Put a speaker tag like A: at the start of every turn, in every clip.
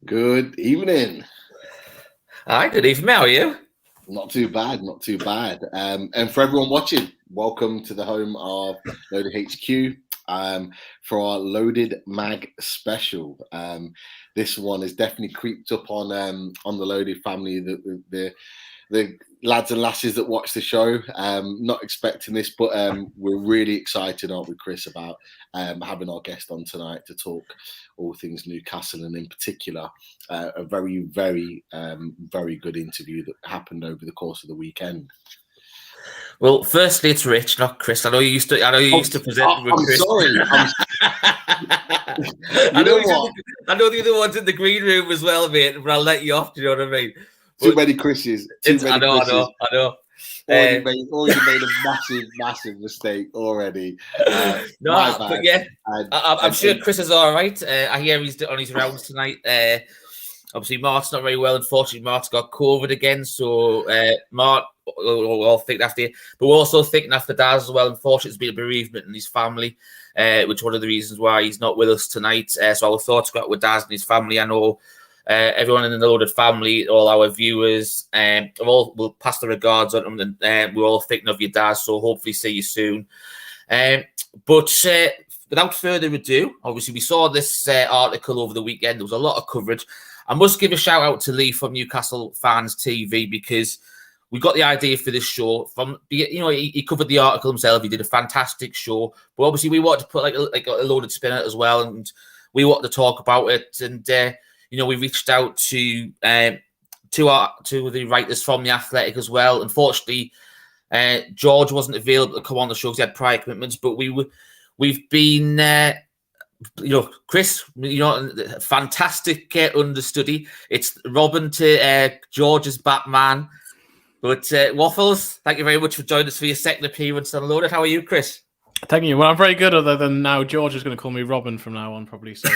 A: Good evening.
B: Hi, good evening. How are you?
A: Not too bad, not too bad. And for everyone watching, welcome to the home of Loaded HQ for our Loaded Mag special. This one has definitely creeped up on the Loaded family. The lads and lasses that watch the show, not expecting this, but we're really excited, aren't we, Chris, about having our guest on tonight to talk all things Newcastle, and in particular, a very, very, very good interview that happened over the course of the weekend.
B: Well, firstly, it's Rich, not Chris. I know you used to present with Chris.
A: Sorry.
B: I know the other one's in the green room as well, mate. But I'll let you off. Do you know what I mean?
A: Too many Chris's.
B: I know.
A: Already made a massive mistake already.
B: But yeah, I'm sure Chris is all right. I hear he's on his rounds tonight. Obviously, Mark's not very well. Unfortunately, Mark's got COVID again. So, Mark, we're all thinking after you. But we're also thinking after Daz as well. Unfortunately, there's been a bereavement in his family, which is one of the reasons why he's not with us tonight. So our thoughts go out with Daz and his family. I know everyone in the Loaded family, all our viewers, will pass the regards on them. And we're all thinking of you, Daz. So hopefully see you soon. But without further ado, obviously we saw this article over the weekend. There was a lot of coverage. I must give a shout out to Lee from Newcastle Fans TV, because we got the idea for this show from, he covered the article himself. He did a fantastic show, but obviously we wanted to put like a loaded spin on it as well, and we wanted to talk about it. And we reached out to the writers from The Athletic as well. Unfortunately, George wasn't available to come on the show because he had prior commitments, but we've been. Chris, fantastic understudy. It's Robin to George's Batman. But Waffles, thank you very much for joining us for your second appearance on Loaded. How are you, Chris?
C: Thank you. Well, I'm very good, other than now George is going to call me Robin from now on, probably. So,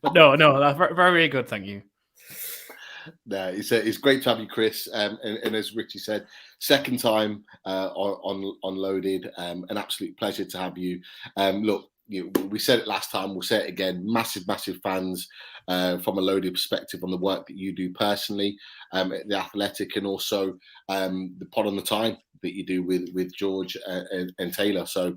C: but no, that's very, very good. Thank you.
A: No, it's great to have you, Chris. And as Richie said, second time on Loaded. An absolute pleasure to have you. Look, we said it last time, we'll say it again. Massive fans from a Loaded perspective on the work that you do personally at The Athletic, and also the Pod on the Time that you do with George and Taylor. So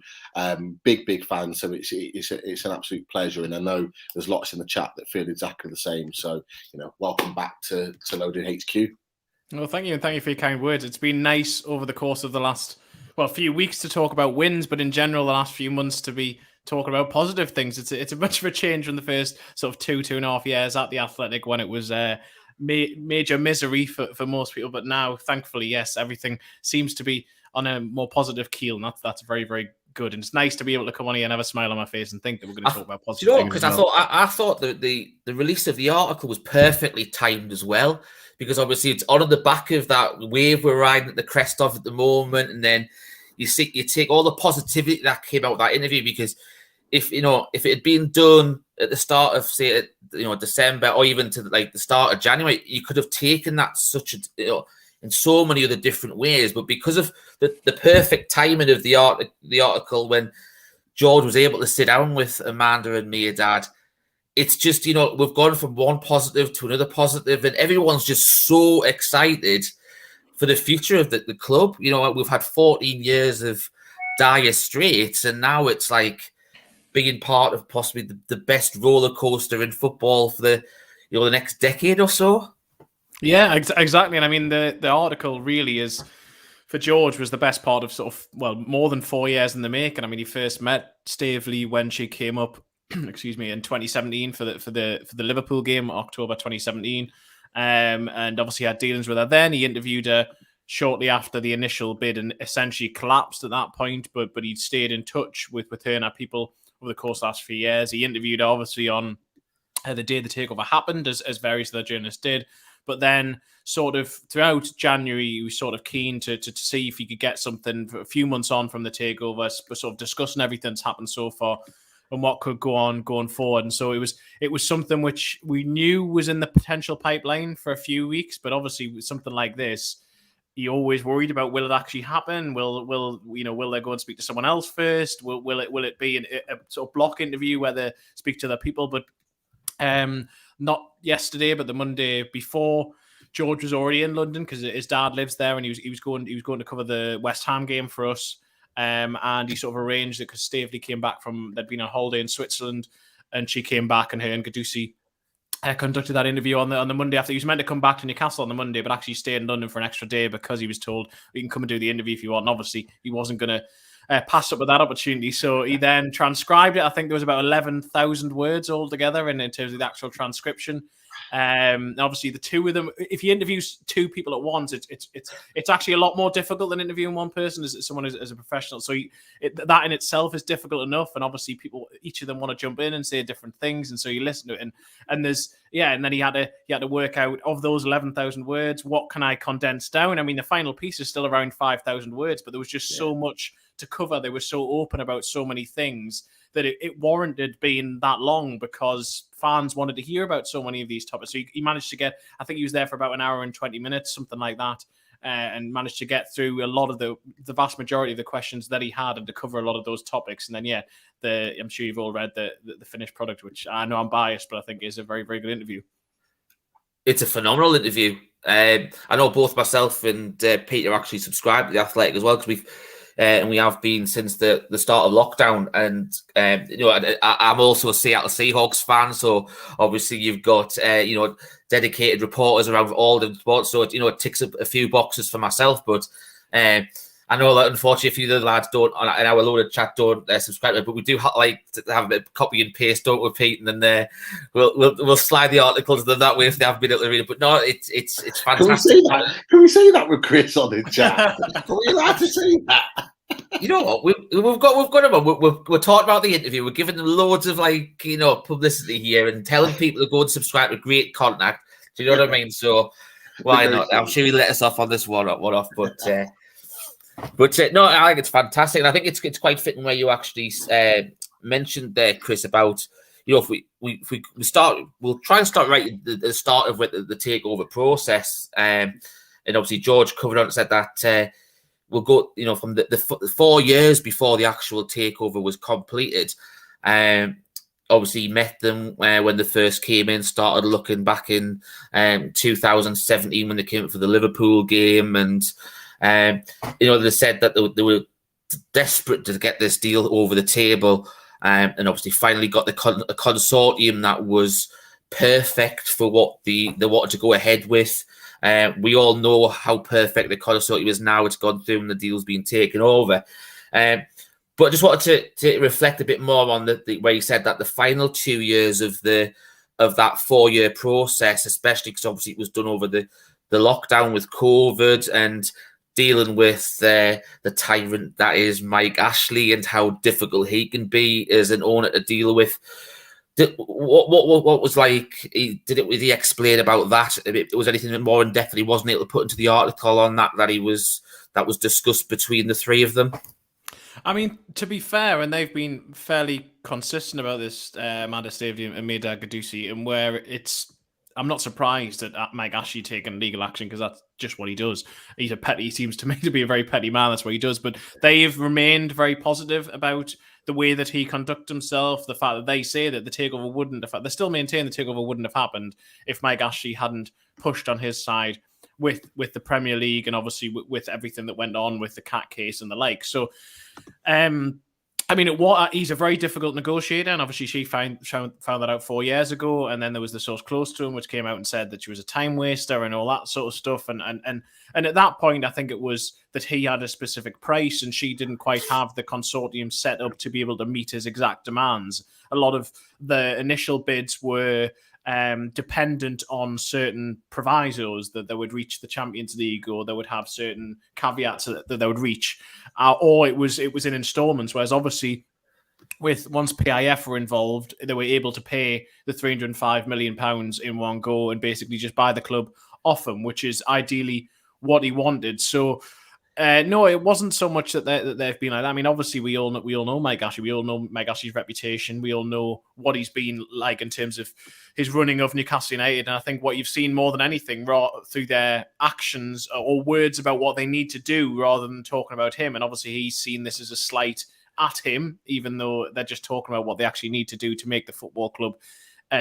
A: big fans. So it's an absolute pleasure, and I know there's lots in the chat that feel exactly the same. So welcome back to Loaded HQ.
C: Well, thank you, and thank you for your kind words. It's been nice over the course of the last few weeks to talk about wins, but in general the last few months to be talking about positive things. It's a much of a change from the first sort of two and a half years at The Athletic, when it was major misery for most people. But now, thankfully, yes, everything seems to be on a more positive keel, and that's very, very good. And it's nice to be able to come on here and have a smile on my face and think that we're going to talk about positive things.
B: Because I thought that the release of the article was perfectly timed as well, because obviously it's on the back of that wave we're riding at the crest of at the moment, and then you take all the positivity that came out of that interview, because if it had been done at the start of, say, December, or even to the start of January, you could have taken that in so many other different ways. But because of the perfect timing of the article, when George was able to sit down with Amanda and Mehrdad, it's just, we've gone from one positive to another positive, and everyone's just so excited for the future of the club. We've had 14 years of dire straits, and now it's like being part of possibly the best roller coaster in football for the next decade or so.
C: Yeah, exactly. And I mean, the article really is, for George, was the best part of more than 4 years in the making. I mean, he first met Stavely when she came up, in 2017 for the Liverpool game, October 2017. And obviously had dealings with her then. He interviewed her shortly after the initial bid and essentially collapsed at that point, but he'd stayed in touch with her and her people over the course of the last few years. He interviewed her obviously on the day the takeover happened, as various other journalists did, but then sort of throughout January he was sort of keen to see if he could get something for a few months on from the takeover, sort of discussing everything that's happened so far and what could go on going forward. And so it was something which we knew was in the potential pipeline for a few weeks, but obviously with something like this, you're always worried about, will it actually happen? Will they go and speak to someone else first? Will it be a sort of block interview where they speak to other people? But Not yesterday, but the Monday before. George was already in London because his dad lives there, and he was going to cover the West Ham game for us. And he sort of arranged it because Staveley came back they'd been on holiday in Switzerland, and she came back, and her and Gadusi conducted that interview on the Monday after. He was meant to come back to Newcastle on the Monday, but actually stayed in London for an extra day because he was told, you can come and do the interview if you want. And obviously, he wasn't going to pass up with that opportunity. So he then transcribed it. I think there was about 11,000 words altogether in terms of the actual transcription. Obviously, the two of them, if you interview two people at once, it's actually a lot more difficult than interviewing one person as someone as a professional. So that in itself is difficult enough, and obviously each of them want to jump in and say different things, and so you listen to it, and then he had to work out, of those 11,000 words, what can I condense down? I mean, the final piece is still around 5,000 words, but there was just so much to cover. They were so open about so many things that it warranted being that long, because fans wanted to hear about so many of these topics. So he managed to get, I think he was there for about an hour and 20 minutes, something like that, and managed to get through a lot of the vast majority of the questions that he had, and to cover a lot of those topics. And then, I'm sure you've all read the finished product, which I know I'm biased, but I think is a very, very good interview.
B: It's a phenomenal interview. I know both myself and Peter actually subscribed to The Athletic as well, because we have been since the start of lockdown. And I'm also a Seattle Seahawks fan, so obviously you've got dedicated reporters around all the sports, so it ticks a few boxes for myself. But I know that unfortunately a few of the lads don't, in our loaded chat, don't subscribe, but we do like to have a bit of copy and paste, don't we, Pete? And then we'll slide the articles that way if they haven't been able to read it. But no, it's fantastic.
A: Can we say that with Chris on the chat? Are we allowed to say that?
B: You know what? We've got them on. We're talking about the interview. We're giving them loads of publicity here and telling people to go and subscribe to great contact. Do you know what I mean? So why not? I'm sure he let us off on this one off, but no, I think it's fantastic, and I think it's quite fitting where you actually mentioned there, Chris, about if we start, we'll try and start right at the start of the takeover process, and obviously George covered on and said that we'll go from the 4 years before the actual takeover was completed. Obviously he met them when they first came in, started looking back in 2017 when they came for the Liverpool game, and they said that they were desperate to get this deal over the table, and obviously finally got a consortium that was perfect for what they wanted to go ahead with. We all know how perfect the consortium is now. It's gone through and the deal's been taken over. But I just wanted to reflect a bit more on the where you said that the final 2 years of that 4 year process, especially because obviously it was done over the lockdown with COVID and dealing with the tyrant that is Mike Ashley and how difficult he can be as an owner to deal with. What was like? Did he explain about that? Was anything more in depth that he wasn't able to put into the article on that was discussed between the three of them?
C: I mean, to be fair, and they've been fairly consistent about this, Amanda Staveley and Mehrdad Gadusi, and where I'm not surprised at Mike Ashley taking legal action, because that's just what he does. He seems to me to be a very petty man. That's what he does. But they've remained very positive about the way that he conducts himself, the fact that they say that the takeover wouldn't have, they still maintain the takeover wouldn't have happened if Mike Ashley hadn't pushed on his side with the Premier League, and obviously with everything that went on with the cat case and the like. So, I mean, he's a very difficult negotiator, and obviously she found that out 4 years ago, and then there was the source close to him which came out and said that she was a time waster and all that sort of stuff, and at that point I think it was that he had a specific price and she didn't quite have the consortium set up to be able to meet his exact demands. A lot of the initial bids were dependent on certain provisos, that they would reach the Champions League, or they would have certain caveats that they would reach, or it was in installments. Whereas obviously, once PIF were involved, they were able to pay the £305 million in one go and basically just buy the club off him, which is ideally what he wanted. So. No, it wasn't so much that they've been like that. I mean, obviously, we all know Mike Ashley. We all know Mike Ashley's reputation. We all know what he's been like in terms of his running of Newcastle United. And I think what you've seen more than anything through their actions or words about what they need to do, rather than talking about him. And obviously, he's seen this as a slight at him, even though they're just talking about what they actually need to do to make the football club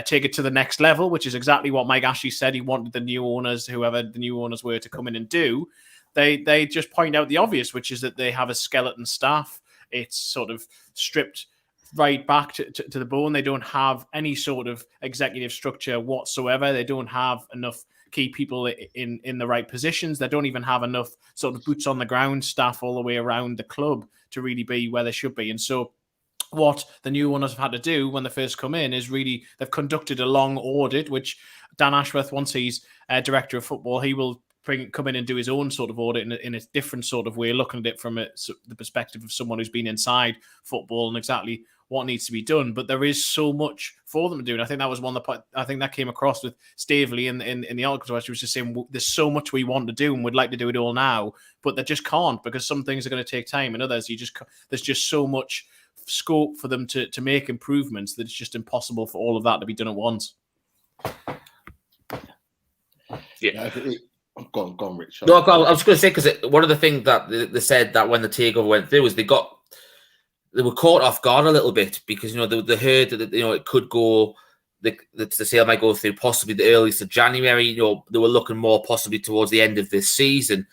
C: take it to the next level, which is exactly what Mike Ashley said he wanted the new owners, whoever the new owners were, to come in and do. They just point out the obvious, which is that they have a skeleton staff. It's sort of stripped right back to the bone. They don't have any sort of executive structure whatsoever. They don't have enough key people in the right positions. They don't even have enough sort of boots on the ground staff all the way around the club to really be where they should be. And so what the new owners have had to do when they first come in is really they've conducted a long audit, which Dan Ashworth, once he's director of football, he will come in and do his own sort of audit in a different sort of way, looking at it from the perspective of someone who's been inside football and exactly what needs to be done. But there is so much for them to do. And I think that was one of the I think that came across with Stavely in the article, where she was just saying, well, there's so much we want to do and we'd like to do it all now, but they just can't, because some things are going to take time and others there's just so much scope for them to make improvements that it's just impossible for all of that to be done at once.
B: Yeah.
A: Go on, Rich.
B: No, I was going to say, because one of the things that they said that when the takeover went through was they were caught off guard a little bit, because they heard that it could go, the sale might go through possibly the earliest of January. They were looking more possibly towards the end of this season,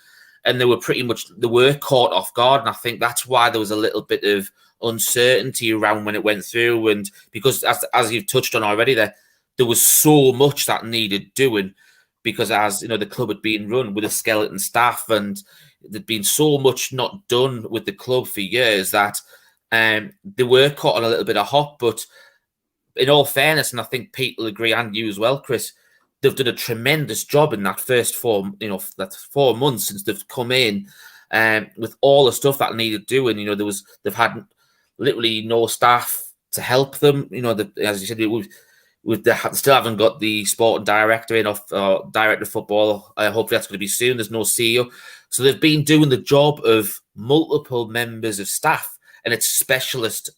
B: and they were caught off guard, and I think that's why there was a little bit of uncertainty around when it went through, and because as you've touched on already, there was so much that needed doing. Because as the club had been run with a skeleton staff, and there'd been so much not done with the club for years that they were caught on a little bit of hot. But in all fairness, and I think Pete will agree, and you as well, Chris, they've done a tremendous job in that first 4 months since they've come in, with all the stuff that needed doing. They've had literally no staff to help them. As you said, we still haven't got the sporting director in, director of football. Hopefully that's going to be soon. There's no CEO. So they've been doing the job of multiple members of staff, and it's specialist,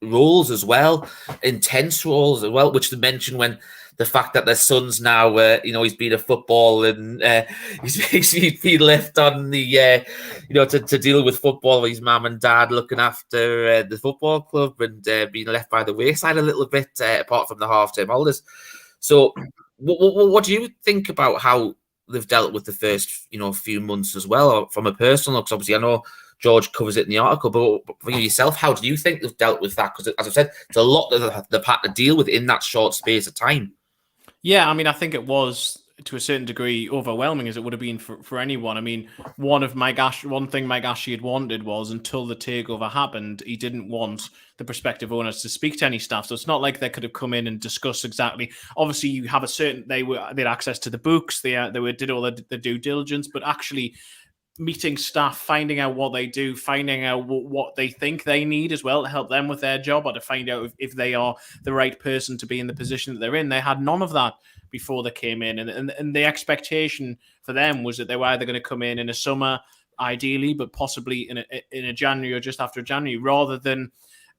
B: roles as well, intense roles as well, which they mentioned when the fact that their son's now, he's been a football and he's been left on the, to deal with football with his mum and dad looking after the football club, and being left by the wayside a little bit, apart from the half-term holidays. So what do you think about how they've dealt with the first, few months as well, from a personal look? Obviously, I know George covers it in the article, but for yourself, how do you think they've dealt with that? Because, as I've said, it's a lot that they've had to deal with in that short space of time.
C: Yeah, I mean, I think it was, to a certain degree, overwhelming, as it would have been for anyone. I mean, one thing Mike Ashley had wanted was, until the takeover happened, he didn't want the prospective owners to speak to any staff. So it's not like they could have come in and discussed exactly. Obviously, you have they had access to the books, they did all the due diligence, but actually meeting staff, finding out what they do, finding out what they think they need as well to help them with their job, or to find out if they are the right person to be in the position that they're in. They had none of that before they came in. And the expectation for them was that they were either going to come in a summer, ideally, but possibly in a January or just after January, rather than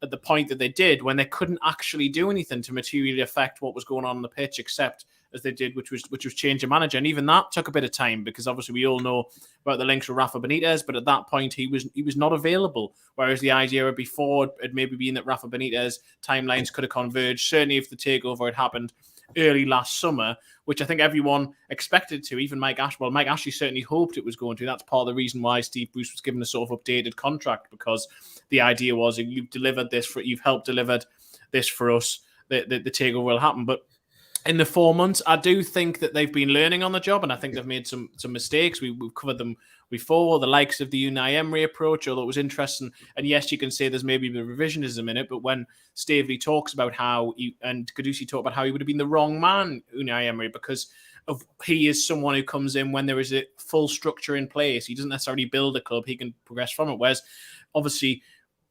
C: at the point that they did, when they couldn't actually do anything to materially affect what was going on the pitch, except as they did, which was change a manager. And even that took a bit of time, because obviously we all know about the links with Rafa Benitez, but at that point he was not available. Whereas the idea before had maybe been that Rafa Benitez timelines could have converged, certainly if the takeover had happened early last summer, which I think everyone expected to, even Mike Ashley. Well, Mike Ashley certainly hoped it was going to. That's part of the reason why Steve Bruce was given a sort of updated contract, because the idea was, you've helped deliver this for us, the takeover will happen. But in the 4 months, I do think that they've been learning on the job, and I think they've made some mistakes. We've covered them before, the likes of the Unai Emery approach, although it was interesting. And yes, you can say there's maybe the revisionism in it, but when Stavely talks about and Caducci talk about how he would have been the wrong man, Unai Emery, because he is someone who comes in when there is a full structure in place. He doesn't necessarily build a club, he can progress from it. Whereas, obviously,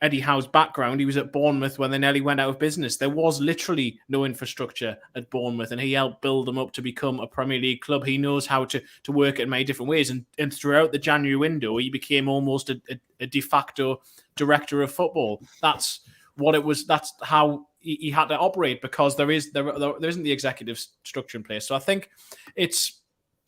C: Eddie Howe's background, he was at Bournemouth when they nearly went out of business. There was literally no infrastructure at Bournemouth, and he helped build them up to become a Premier League club. He knows how to work it in many different ways. And throughout the January window, he became almost a de facto director of football. That's what it was. That's how he had to operate, because there isn't the executive structure in place. So I think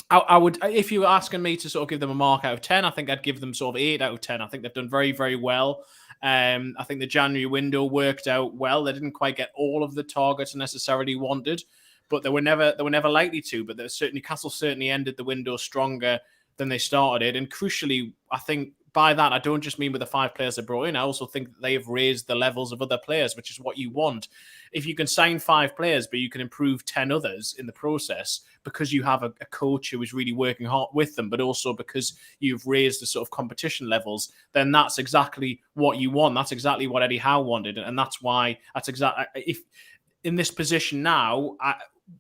C: I would, if you were asking me to sort of give them a mark out of 10, I think I'd give them sort of 8 out of 10. I think they've done very, very well. I think the January window worked out well. They didn't quite get all of the targets necessarily wanted, but they were never likely to. But Newcastle certainly ended the window stronger than they started it. And crucially, I think by that, I don't just mean with the 5 players they brought in. I also think that they have raised the levels of other players, which is what you want. If you can sign 5 players, but you can improve 10 others in the process because you have a coach who is really working hard with them, but also because you've raised the sort of competition levels, then that's exactly what you want. That's exactly what Eddie Howe wanted. And that's why if in this position now,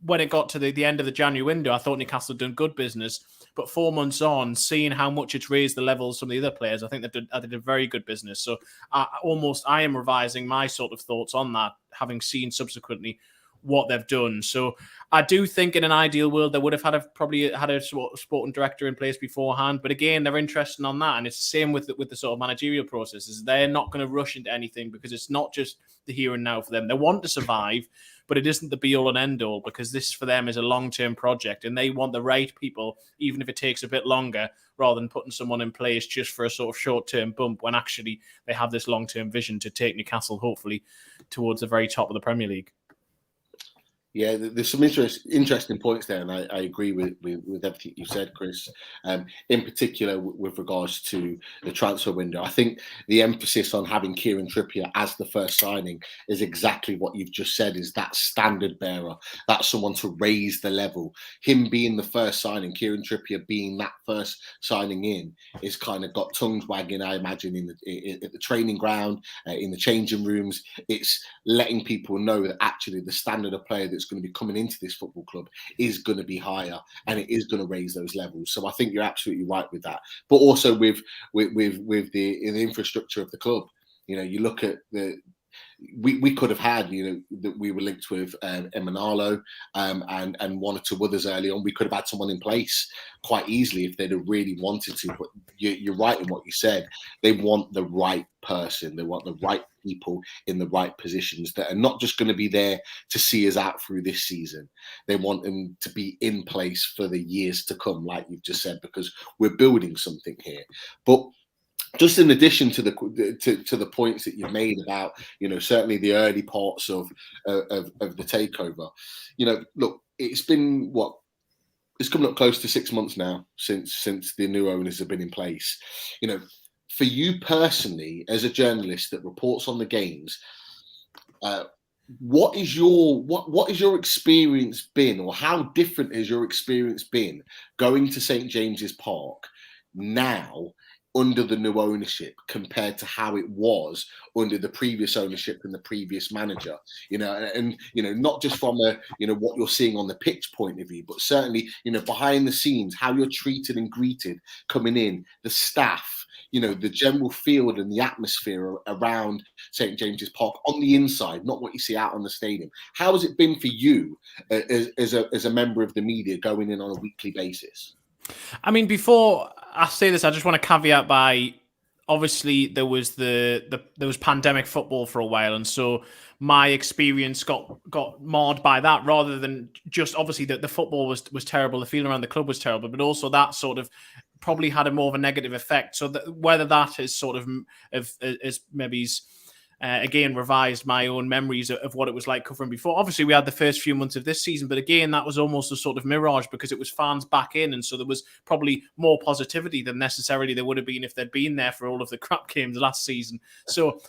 C: when it got to the end of the January window, I thought Newcastle had done good business. But 4 months on, seeing how much it's raised the levels from the other players, I think they did a very good business. So I am revising my sort of thoughts on that, having seen subsequently what they've done. So I do think in an ideal world, they would have probably had a sporting director in place beforehand. But again, they're interested on that. And it's the same with the sort of managerial processes. They're not going to rush into anything because it's not just the here and now for them. They want to survive, but it isn't the be-all and end-all because this for them is a long-term project and they want the right people, even if it takes a bit longer, rather than putting someone in place just for a sort of short-term bump when actually they have this long-term vision to take Newcastle, hopefully, towards the very top of the Premier League.
A: Yeah, there's some interesting points there, and I agree with everything you said, Chris. In particular, with regards to the transfer window, I think the emphasis on having Kieran Trippier as the first signing is exactly what you've just said. Is that standard bearer? That's someone to raise the level. Him being the first signing, Kieran Trippier being that first signing in, is kind of got tongues wagging. I imagine at the training ground, in the changing rooms, it's letting people know that actually the standard of player that's going to be coming into this football club is going to be higher and it is going to raise those levels. So I think you're absolutely right with that. But also with the infrastructure of the club, you look at we could have had, that we were linked with Emanalo and 1 or 2 others early on. We could have had someone in place quite easily if they'd have really wanted to. But you're right in what you said. They want the right person. They want the right people in the right positions that are not just going to be there to see us out through this season. They want them to be in place for the years to come, like you've just said, because we're building something here. But just in addition to the points that you've made about, certainly the early parts of the takeover, look, it's been it's coming up close to 6 months now since the new owners have been in place. For you personally, as a journalist that reports on the games, what is your experience been, or how different has your experience been going to St. James's Park now under the new ownership compared to how it was under the previous ownership and the previous manager? Not just from what you're seeing on the pitch point of view, but certainly, behind the scenes, how you're treated and greeted coming in, the staff, the general field and the atmosphere around St. James's Park on the inside, not what you see out on the stadium. How has it been for you as a member of the media going in on a weekly basis?
C: I mean, before I say this, I just want to caveat by, obviously there was there was pandemic football for a while, and so my experience got marred by that, rather than just obviously the football was terrible, the feeling around the club was terrible, but also that sort of probably had a more of a negative effect. So whether that is sort of is maybe again revised my own memories of what it was like covering before. Obviously we had the first few months of this season, but again that was almost a sort of mirage because it was fans back in, and so there was probably more positivity than necessarily there would have been if they'd been there for all of the crap games last season. So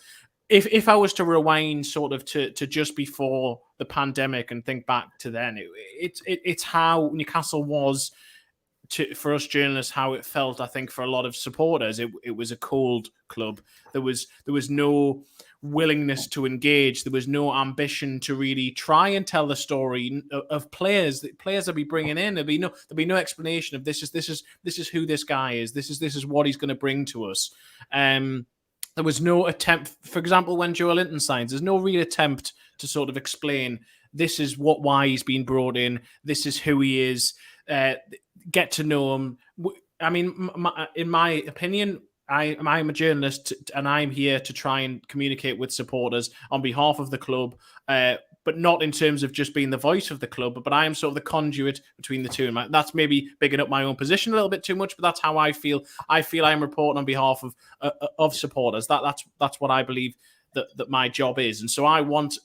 C: if I was to rewind sort of to just before the pandemic and think back to then, it's how Newcastle was for us journalists, how it felt. I think for a lot of supporters, it was a cold club. There was no willingness to engage. There was no ambition to really try and tell the story of players that be bringing in. There'd be no explanation of this is who this guy is. This is what he's going to bring to us. There was no attempt, for example, when Joe Linton signs, there's no real attempt to sort of explain this is why he's been brought in. This is who he is. Get to know him. I mean, in my opinion, I'm a journalist and I'm here to try and communicate with supporters on behalf of the club, but not in terms of just being the voice of the club, but I am sort of the conduit between the two. And that's maybe bigging up my own position a little bit too much, but that's how I feel. I feel I am reporting on behalf of supporters. That's what I believe that my job is. And so I want,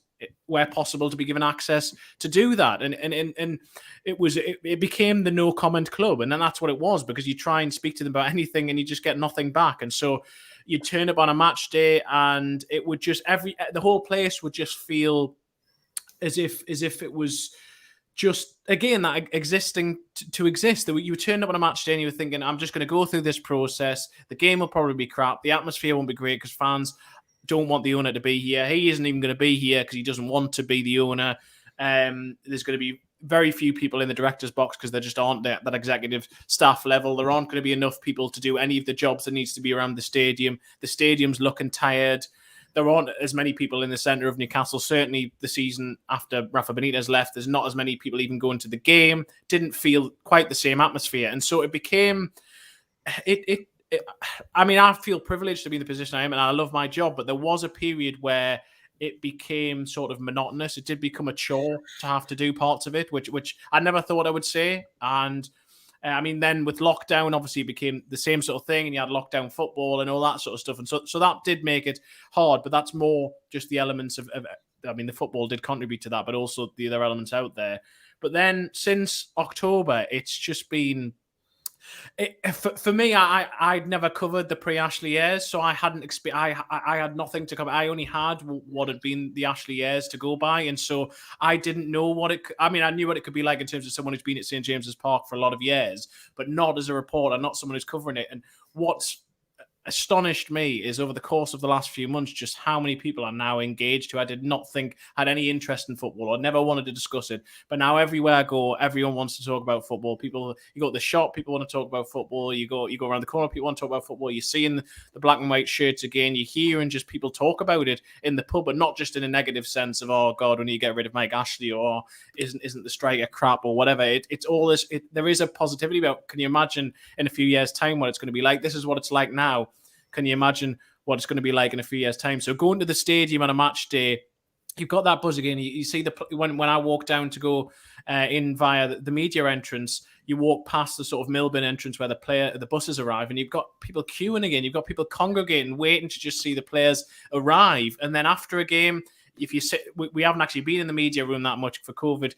C: where possible, to be given access to do that. And it became the no comment club. And then that's what it was, because you try and speak to them about anything and you just get nothing back. And so you turn up on a match day and it would just, the whole place would just feel as if it was just, again, that existing to exist. You turned up on a match day and you were thinking, I'm just going to go through this process. The game will probably be crap. The atmosphere won't be great because fans don't want the owner to be here. He isn't even going to be here because he doesn't want to be the owner. There's going to be very few people in the director's box because there just aren't that executive staff level. There aren't going to be enough people to do any of the jobs that needs to be around the stadium. The stadium's looking tired. There aren't as many people in the centre of Newcastle. Certainly the season after Rafa Benitez left, there's not as many people even going to the game. Didn't feel quite the same atmosphere. And so it became... I mean, I feel privileged to be in the position I am and I love my job, but there was a period where it became sort of monotonous. It did become a chore to have to do parts of it, which I never thought I would say. And I mean, then with lockdown, obviously it became the same sort of thing, and you had lockdown football and all that sort of stuff. And so that did make it hard, but that's more just the elements of I mean, the football did contribute to that, but also the other elements out there. But then since October, it's just been... For me, I'd never covered the pre-Ashley years, so I hadn't I had nothing to cover. I only had what had been the Ashley years to go by, and so I didn't know what it. I mean, I knew what it could be like in terms of someone who's been at St James's Park for a lot of years, but not as a reporter, not someone who's covering it. And what's astonished me is over the course of the last few months just how many people are now engaged who I did not think had any interest in football or never wanted to discuss it, but now everywhere I go, everyone wants to talk about football. People, you go to the shop, people want to talk about football. You go around the corner, people want to talk about football. You're seeing the black and white shirts again. You're hearing just people talk about it in the pub, but not just in a negative sense of, oh God, we need to get rid of Mike Ashley, or isn't the striker crap, or whatever. It's all this. There is a positivity about. Can you imagine in a few years' time what it's going to be like? This is what it's like now. Can you imagine what it's going to be like in a few years' time? So going to the stadium on a match day, you've got that buzz again. You see when I walk down to go in via the media entrance, you walk past the sort of Milburn entrance where the buses arrive, and you've got people queuing again. You've got people congregating, waiting to just see the players arrive. And then after a game, if you sit, we haven't actually been in the media room that much for COVID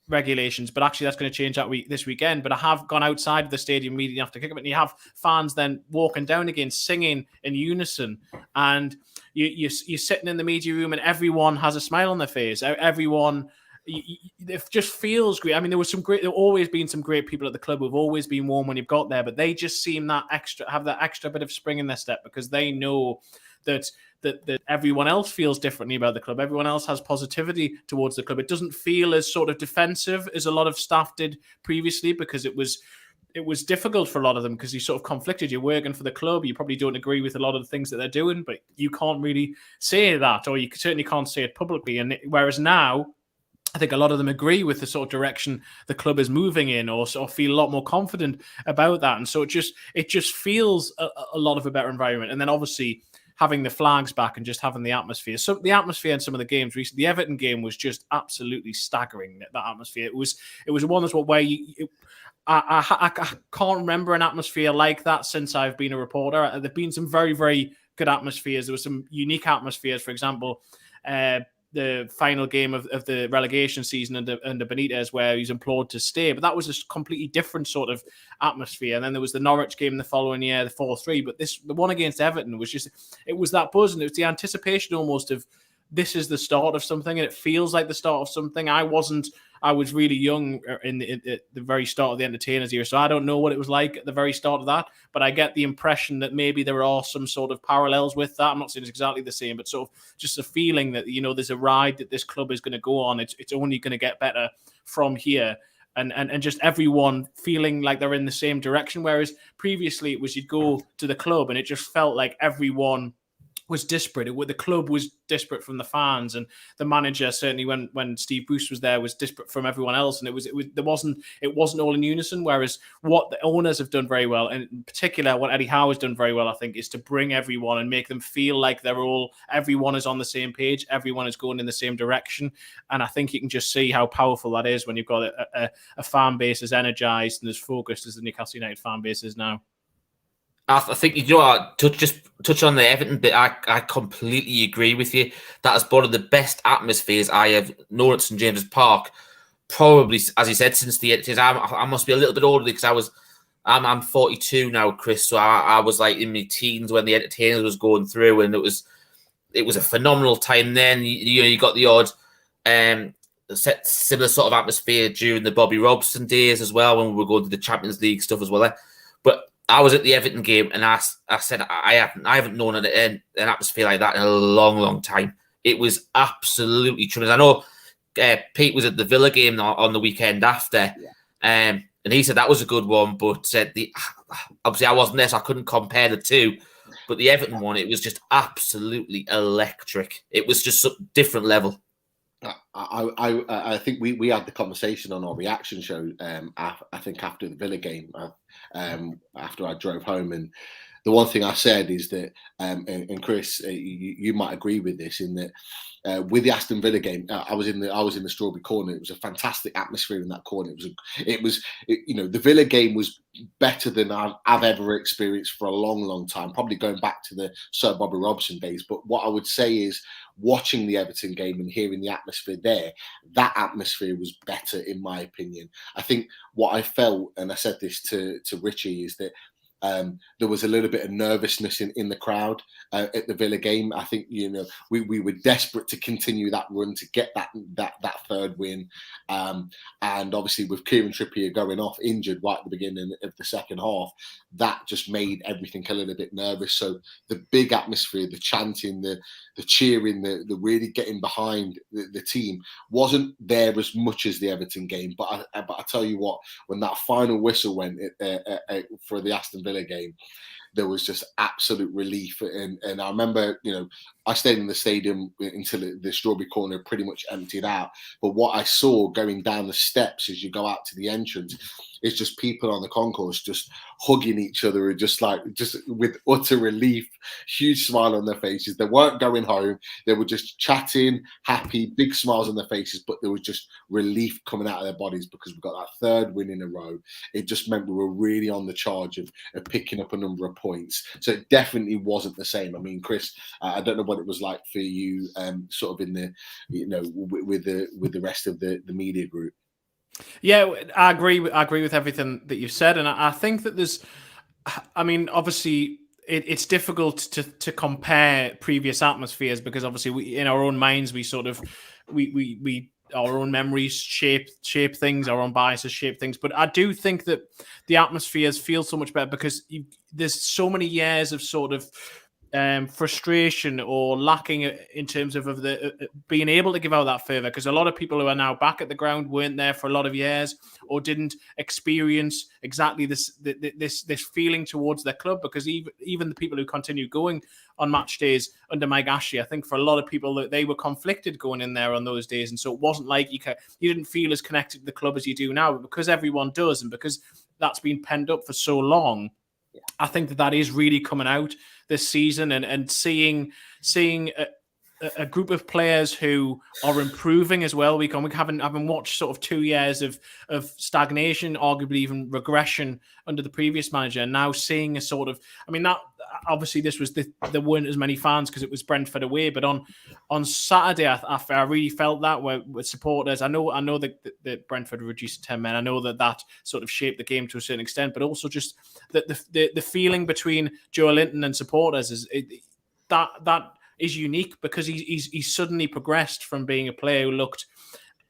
C: regulations, but actually that's going to change this weekend. But I have gone outside of the stadium immediately after kickoff, and you have fans then walking down again, singing in unison, and you're sitting in the media room, and everyone has a smile on their face. Everyone, it just feels great. I mean, there always been some great people at the club who've always been warm when you've got there, but they just seem have that extra bit of spring in their step because they know that everyone else feels differently about the club. Everyone else has positivity towards the club. It doesn't feel as sort of defensive as a lot of staff did previously, because it was difficult for a lot of them because you sort of conflicted. You're working for the club. You probably don't agree with a lot of the things that they're doing, but you can't really say that, or you certainly can't say it publicly. And whereas now, I think a lot of them agree with the sort of direction the club is moving in, or sort of feel a lot more confident about that. And so it just feels a lot of a better environment. And then obviously having the flags back and just having the atmosphere. So the atmosphere in some of the games recently, the Everton game was just absolutely staggering. That atmosphere. It was one that's where I can't remember an atmosphere like that since I've been a reporter. There've been some very, very good atmospheres. There were some unique atmospheres. For example, the final game of the relegation season under Benitez, where he's implored to stay. But that was a completely different sort of atmosphere. And then there was the Norwich game the following year, the 4-3. But the one against Everton was it was that buzz, and it was the anticipation almost of this is the start of something, and it feels like the start of something. I was really young in the very start of the Entertainers era, so I don't know what it was like at the very start of that, but I get the impression that maybe there are some sort of parallels with that. I'm not saying it's exactly the same, but sort of just a feeling that, there's a ride that this club is going to go on. It's only going to get better from here. And just everyone feeling like they're in the same direction, whereas previously it was you'd go to the club and it just felt like everyone was disparate. The club was disparate from the fans, and the manager certainly, when Steve Bruce was there, was disparate from everyone else. And it wasn't all in unison. Whereas what the owners have done very well, and in particular what Eddie Howe has done very well, I think, is to bring everyone and make them feel like everyone is on the same page, everyone is going in the same direction. And I think you can just see how powerful that is when you've got a fan base as energized and as focused as the Newcastle United fan base is now.
B: I think, you know what, touch on the Everton bit. I completely agree with you. That is one of the best atmospheres I have known at St James's Park. Probably, as you said, since the 80s. I must be a little bit older because I'm 42 now, Chris. So I was like in my teens when the Entertainers was going through, and it was a phenomenal time then. You got the odd similar sort of atmosphere during the Bobby Robson days as well, when we were going to the Champions League stuff as well. But I was at the Everton game, and I said I haven't known an atmosphere like that in a long, long time. It was absolutely tremendous. I know Pete was at the Villa game on the weekend after, and he said that was a good one, but said obviously I wasn't there, so I couldn't compare the two. But the Everton one, it was just absolutely electric. It was just a different level.
A: I think we had the conversation on our reaction show. I think after the Villa game, after I drove home, and the one thing I said is that, and Chris, you might agree with this, in that with the Aston Villa game, I was in the Strawberry Corner. It was a fantastic atmosphere in that corner. The Villa game was better than I've ever experienced for a long, long time. Probably going back to the Sir Bobby Robson days. But what I would say is, watching the Everton game and hearing the atmosphere there, that atmosphere was better, in my opinion. I think what I felt, and I said this to Richie, is that there was a little bit of nervousness in the crowd at the Villa game. I think, we were desperate to continue that run, to get that third win. And obviously with Kieran Trippier going off injured right at the beginning of the second half, that just made everything a little bit nervous. So the big atmosphere, the chanting, the cheering, the really getting behind the team wasn't there as much as the Everton game. But I tell you what, when that final whistle went for the Aston Villa game, there was just absolute relief. And I remember, I stayed in the stadium until the Strawberry Corner pretty much emptied out. But what I saw going down the steps as you go out to the entrance is just people on the concourse just hugging each other, and just with utter relief, huge smile on their faces. They weren't going home. They were just chatting, happy, big smiles on their faces, but there was just relief coming out of their bodies because we got that third win in a row. It just meant we were really on the charge of picking up a number of points. So it definitely wasn't the same. I mean, Chris, I don't know what it was like for you, sort of in the, with the rest of the media group.
C: Yeah, I agree with everything that you've said, and I think that obviously it's difficult to compare previous atmospheres, because obviously we, in our own minds, we sort of we our own memories shape things, our own biases shape things. But I do think that the atmospheres feel so much better because there's so many years of sort of frustration or lacking in terms of being able to give out that favour, because a lot of people who are now back at the ground weren't there for a lot of years, or didn't experience exactly this feeling towards their club, because even the people who continue going on match days under Mike Ashley, I think for a lot of people that they were conflicted going in there on those days, and so it wasn't like you didn't feel as connected to the club as you do now. But because everyone does, and because that's been penned up for so long, I think that is really coming out this season, and seeing a group of players who are improving as well. We haven't watched sort of 2 years of stagnation, arguably even regression under the previous manager, and now seeing a sort of, that obviously this was there weren't as many fans because it was Brentford away, but on Saturday I really felt that with supporters. I know that Brentford reduced to 10 men. I know that sort of shaped the game to a certain extent, but also just that the feeling between Joe Linton and supporters that is unique, because he's suddenly progressed from being a player who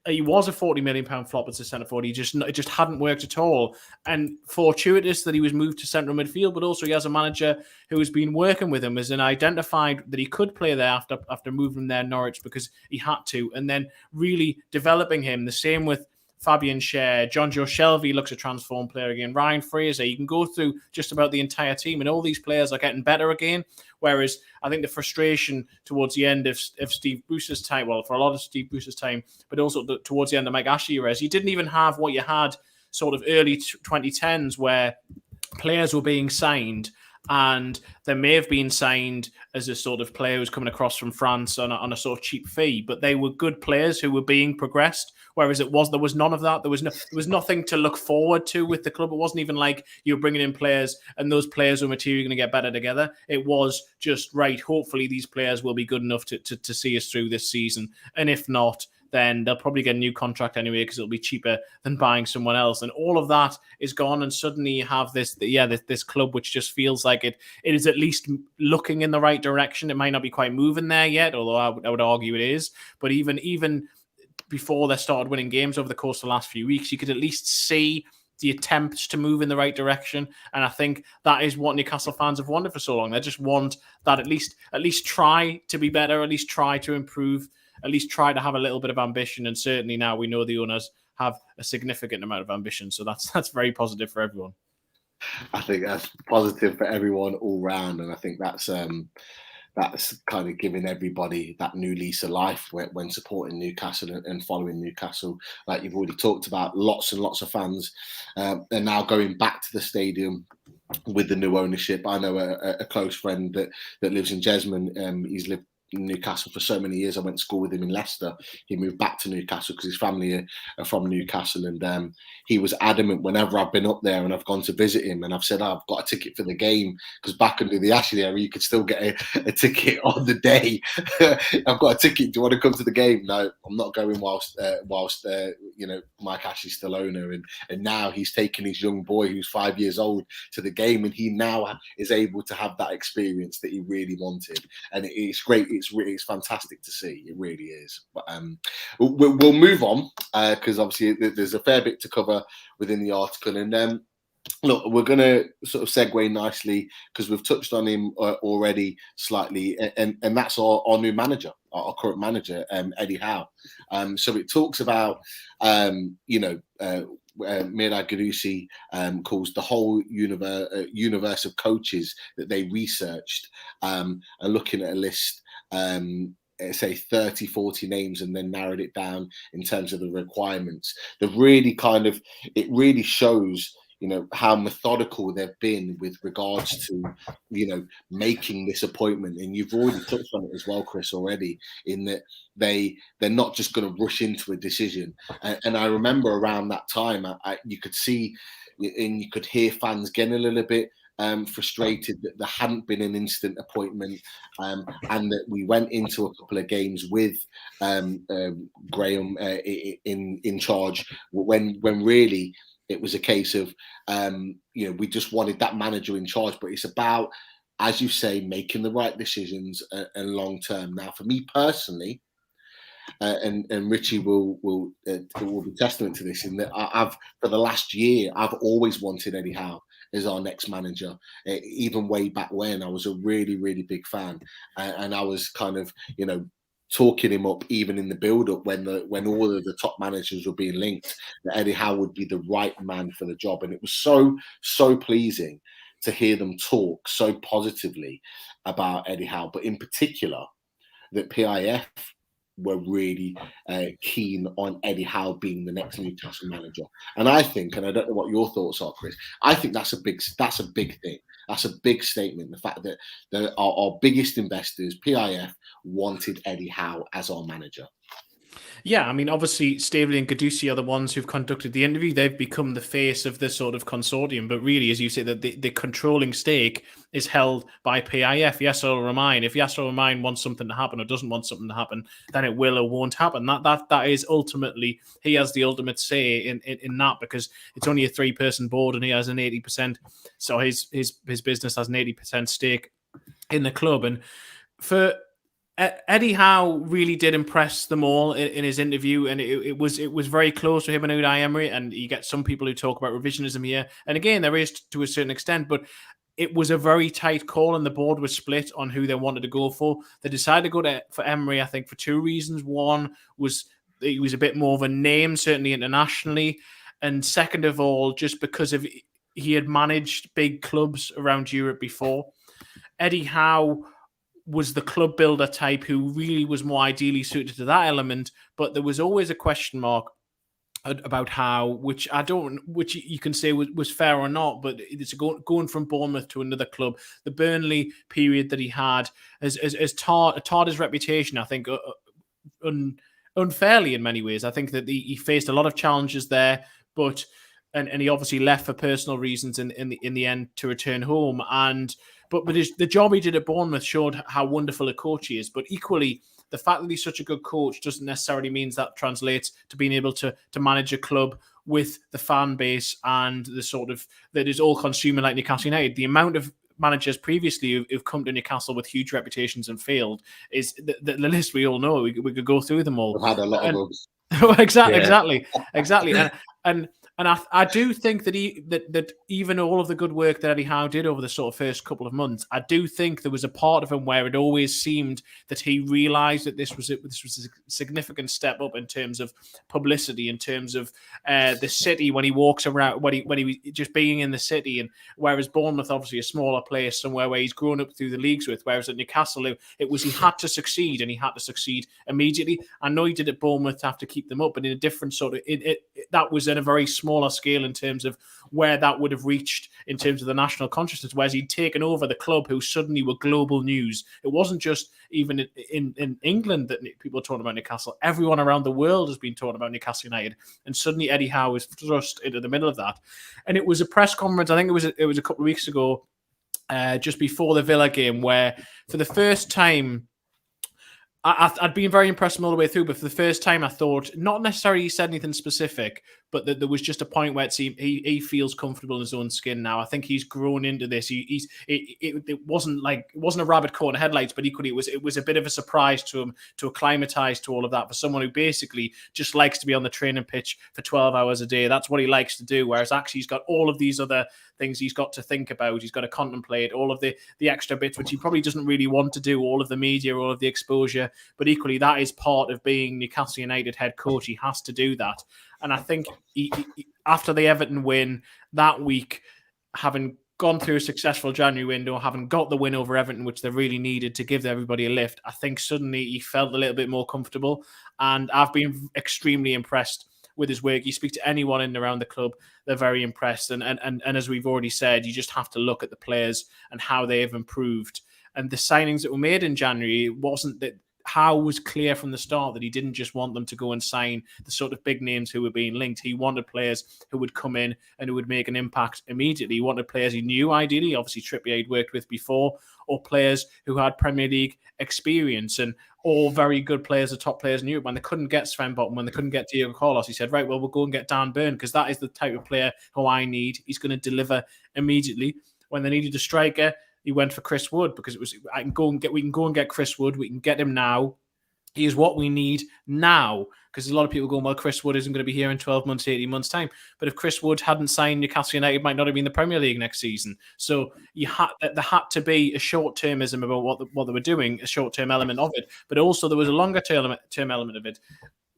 C: he was a £40 million flop as a centre forward. It just hadn't worked at all. And fortuitous that he was moved to central midfield, but also he has a manager who has been working with him and identified that he could play there after moving there Norwich because he had to, and then really developing him. The same with Fabian Schär, John Joe Shelby looks a transformed player again, Ryan Fraser. You can go through just about the entire team, and all these players are getting better again. Whereas I think the frustration towards the end of Steve Bruce's time, well, for a lot of Steve Bruce's time, but also towards the end of Mike Ashley years, you didn't even have what you had sort of early 2010s where players were being signed, and they may have been signed as a sort of player who's coming across from France on a sort of cheap fee, but they were good players who were being progressed. Whereas there was none of that. There was nothing to look forward to with the club. It wasn't even like you were bringing in players and those players were materially going to get better together. It was just, right, hopefully these players will be good enough to see us through this season. And if not, then they'll probably get a new contract anyway because it'll be cheaper than buying someone else. And all of that is gone, and suddenly you have this club which just feels like it is at least looking in the right direction. It might not be quite moving there yet, although I would argue it is. But even before they started winning games over the course of the last few weeks, you could at least see the attempts to move in the right direction. And I think that is what Newcastle fans have wanted for so long. They just want that at least try to be better, at least try to improve, at least try to have a little bit of ambition. And certainly now we know the owners have a significant amount of ambition. So that's very positive for everyone.
A: I think that's positive for everyone all round. And I think that's kind of giving everybody that new lease of life when supporting Newcastle and following Newcastle. Like you've already talked about, lots and lots of fans are now going back to the stadium with the new ownership. I know a close friend that lives in Jesmond. He's lived in Newcastle for so many years. I went to school with him in Leicester. He moved back to Newcastle because his family are from Newcastle, and he was adamant whenever I've been up there and I've gone to visit him and I've said, I've got a ticket for the game, because back under the Ashley era you could still get a ticket on the day. I've got a ticket, do you want to come to the game? No, I'm not going whilst Mike Ashley's still owner, and now he's taken his young boy who's 5 years old to the game, and he now is able to have that experience that he really wanted, and it's great. It's fantastic to see. It really is. But we'll move on because obviously there's a fair bit to cover within the article. And look, we're going to sort of segue nicely because we've touched on him already slightly, and that's our new manager, our current manager, Eddie Howe. So it talks about Mehrdad calls the whole universe of coaches that they researched, and looking at a list, say 30, 40 names, and then narrowed it down in terms of the requirements. It really shows, how methodical they've been with regards to, making this appointment. And you've already touched on it as well, Chris, already, in that they're not just going to rush into a decision. And I remember around that time, you could see and you could hear fans getting a little bit frustrated that there hadn't been an instant appointment, and that we went into a couple of games with Graham in charge when really it was a case of we just wanted that manager in charge. But it's about, as you say, making the right decisions and long term. Now, for me personally, and Richie will be testament to this, in that I've for the last year I've always wanted Eddie Howe as our next manager. Even way back when, I was a really, really big fan, and I was kind of talking him up even in the build-up when all of the top managers were being linked, that Eddie Howe would be the right man for the job. And it was so pleasing to hear them talk so positively about Eddie Howe, but in particular that PIF were really keen on Eddie Howe being the next Newcastle manager. And I think, and I don't know what your thoughts are, Chris, I think that's a big thing. That's a big statement. The fact that our biggest investors, PIF, wanted Eddie Howe as our manager.
C: Yeah, I mean, obviously, Staveley and Gadusi are the ones who've conducted the interview. They've become the face of this sort of consortium. But really, as you say, that the controlling stake is held by PIF. Yasser Rahman. If Yasser Rahman wants something to happen or doesn't want something to happen, then it will or won't happen. That is ultimately, he has the ultimate say in that, because it's only a 3-person board and he has an 80%. So his business has an 80% stake in the club. And for Eddie Howe really did impress them all in his interview, and it was very close to him and Unai Emery. And you get some people who talk about revisionism here, and again there is to a certain extent, but it was a very tight call, and the board was split on who they wanted to go for. They decided to go for Emery, I think, for 2 reasons. One was he was a bit more of a name, certainly internationally. And second of all, just because of he had managed big clubs around Europe before. Eddie Howe was the club builder type who really was more ideally suited to that element, but there was always a question mark about how, which you can say was fair or not, but it's going from Bournemouth to another club. The Burnley period that he had has tarred his reputation, I think, unfairly in many ways. I think that he faced a lot of challenges there, but and he obviously left for personal reasons in the end to return home. But the job he did at Bournemouth showed how wonderful a coach he is. But equally, the fact that he's such a good coach doesn't necessarily mean that translates to being able to manage a club with the fan base and the sort of that is all consuming like Newcastle United. The amount of managers previously who've come to Newcastle with huge reputations and failed is the list we all know. We could go through them all.
A: We've had a lot of those.
C: Exactly. And I do think that even all of the good work that Eddie Howe did over the sort of first couple of months, I do think there was a part of him where it always seemed that he realised that this was a significant step up in terms of publicity, in terms of the city when he walks around, when he just being in the city, and whereas Bournemouth obviously a smaller place, somewhere where he's grown up through the leagues with, whereas at Newcastle it was he had to succeed and he had to succeed immediately. I know he did at Bournemouth to have to keep them up, but in a different sort of that was at a very smaller scale in terms of where that would have reached in terms of the national consciousness, whereas he'd taken over the club who suddenly were global news. It wasn't just even in England that people were talking about Newcastle. Everyone around the world has been talking about Newcastle United, and suddenly Eddie Howe was thrust into the middle of that. And it was a press conference, I think it was a couple of weeks ago, just before the Villa game, where for the first time, I'd been very impressed all the way through, but for the first time I thought, not necessarily he said anything specific, but that there was just a point where it seemed he feels comfortable in his own skin now. I think he's grown into this. It wasn't a rabbit caught in headlights, but equally it was a bit of a surprise to him to acclimatise to all of that for someone who basically just likes to be on the training pitch for 12 hours a day. That's what he likes to do, whereas actually he's got all of these other things he's got to think about. He's got to contemplate all of the extra bits, which he probably doesn't really want to do, all of the media, all of the exposure. But equally, that is part of being Newcastle United head coach. He has to do that. And I think he, after the Everton win that week, having gone through a successful January window, having got the win over Everton, which they really needed to give everybody a lift, I think suddenly he felt a little bit more comfortable. And I've been extremely impressed with his work. You speak to anyone in and around the club, they're very impressed. And as we've already said, you just have to look at the players and how they have improved. And the signings that were made in January, it wasn't that Howe was clear from the start that he didn't just want them to go and sign the sort of big names who were being linked. He wanted players who would come in and who would make an impact immediately. He wanted players he knew, ideally, obviously Trippier he'd worked with before, or players who had Premier League experience, and all very good players, the top players in Europe. When they couldn't get Sven Bottom, when they couldn't get Diego Carlos, he said, right, well, we'll go and get Dan Burn, because that is the type of player who I need. He's going to deliver immediately. When they needed a striker, he went for Chris Wood, because we can go and get Chris Wood. We can get him now. He is what we need now, because a lot of people going, well, Chris Wood isn't going to be here in 12 months, 18 months' time. But if Chris Wood hadn't signed, Newcastle United might not have been in the Premier League next season. So there had to be a short-termism about what they were doing, a short-term element of it. But also there was a longer-term element of it.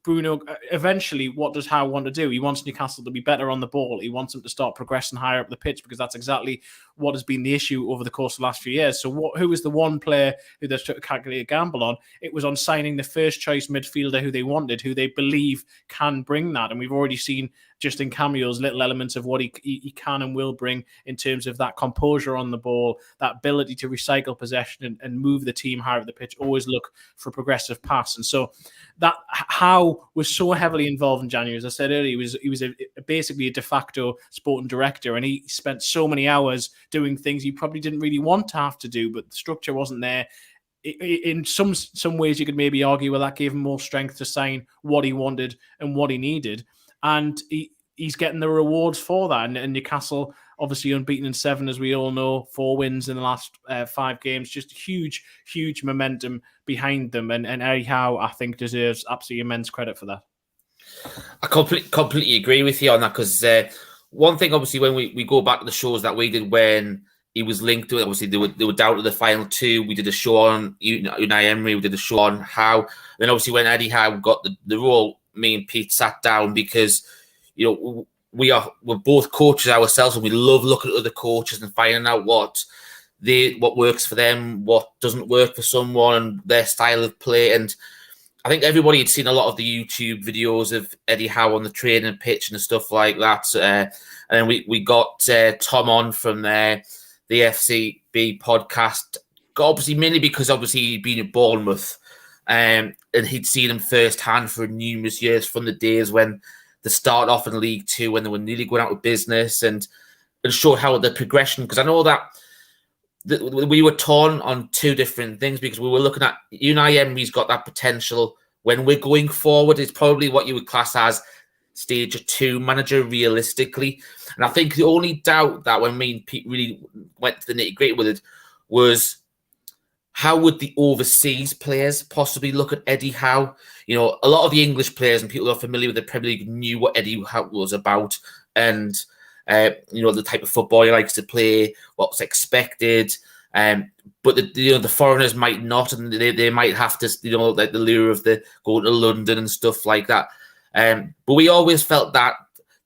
C: Bruno, eventually, what does Howe want to do? He wants Newcastle to be better on the ball. He wants them to start progressing higher up the pitch, because that's exactly what has been the issue over the course of the last few years. So who was the one player who they took a calculated gamble on? It was on signing the first-choice midfielder who they wanted, who they believe can bring that. And we've already seen just in cameos little elements of what he can and will bring in terms of that composure on the ball, that ability to recycle possession and move the team higher up the pitch, always look for progressive pass. And so that Howe was so heavily involved in January. As I said earlier, he was basically a de facto sporting director, and he spent so many hours doing things he probably didn't really want to have to do, but the structure wasn't there. In some ways, you could maybe argue, well, that gave him more strength to sign what he wanted and what he needed. And he's getting the rewards for that. And Newcastle, obviously unbeaten in 7, as we all know, 4 wins in the last 5 games. Just huge, huge momentum behind them. And Eddie Howe, I think, deserves absolutely immense credit for that.
B: I completely agree with you on that, because one thing, obviously, when we go back to the shows that we did when he was linked to it, obviously they were down to the final 2. We did a show on Unai Emery, we did a show on Howe. Then obviously when Eddie Howe got the role, me and Pete sat down because, we're both coaches ourselves, and we love looking at other coaches and finding out what works for them, what doesn't work for someone, and their style of play. And I think everybody had seen a lot of the YouTube videos of Eddie Howe on the training pitch and stuff like that. And then we got Tom on from the FCB podcast, obviously mainly because he'd been at Bournemouth, and he'd seen him firsthand for numerous years, from the days when they started off in League Two, when they were nearly going out of business, and showed how the progression. Because I know that we were torn on two different things, because we were looking at Unai Emery's got that potential when we're going forward. It's probably what you would class as stage 2 manager realistically. And I think the only doubt that when me and Pete really went to the nitty-gritty with it was, how would the overseas players possibly look at Eddie Howe? A lot of the English players and people who are familiar with the Premier League knew what Eddie Howe was about, and the type of football he likes to play, what's expected. But the foreigners might not, and they might have to, like the lure of the going to London and stuff like that. But we always felt that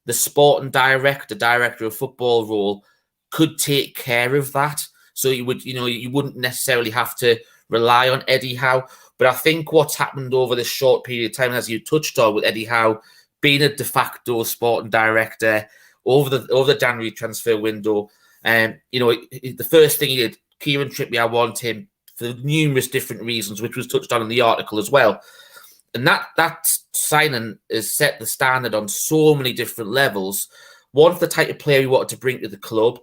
B: the sporting director of football role could take care of that. So you wouldn't necessarily have to rely on Eddie Howe. But I think what's happened over this short period of time, as you touched on with Eddie Howe being a de facto sporting director over the January transfer window, the first thing he did, Kieran Trippier, I want him for numerous different reasons, which was touched on in the article as well. And that signing has set the standard on so many different levels. One, of the type of player he wanted to bring to the club.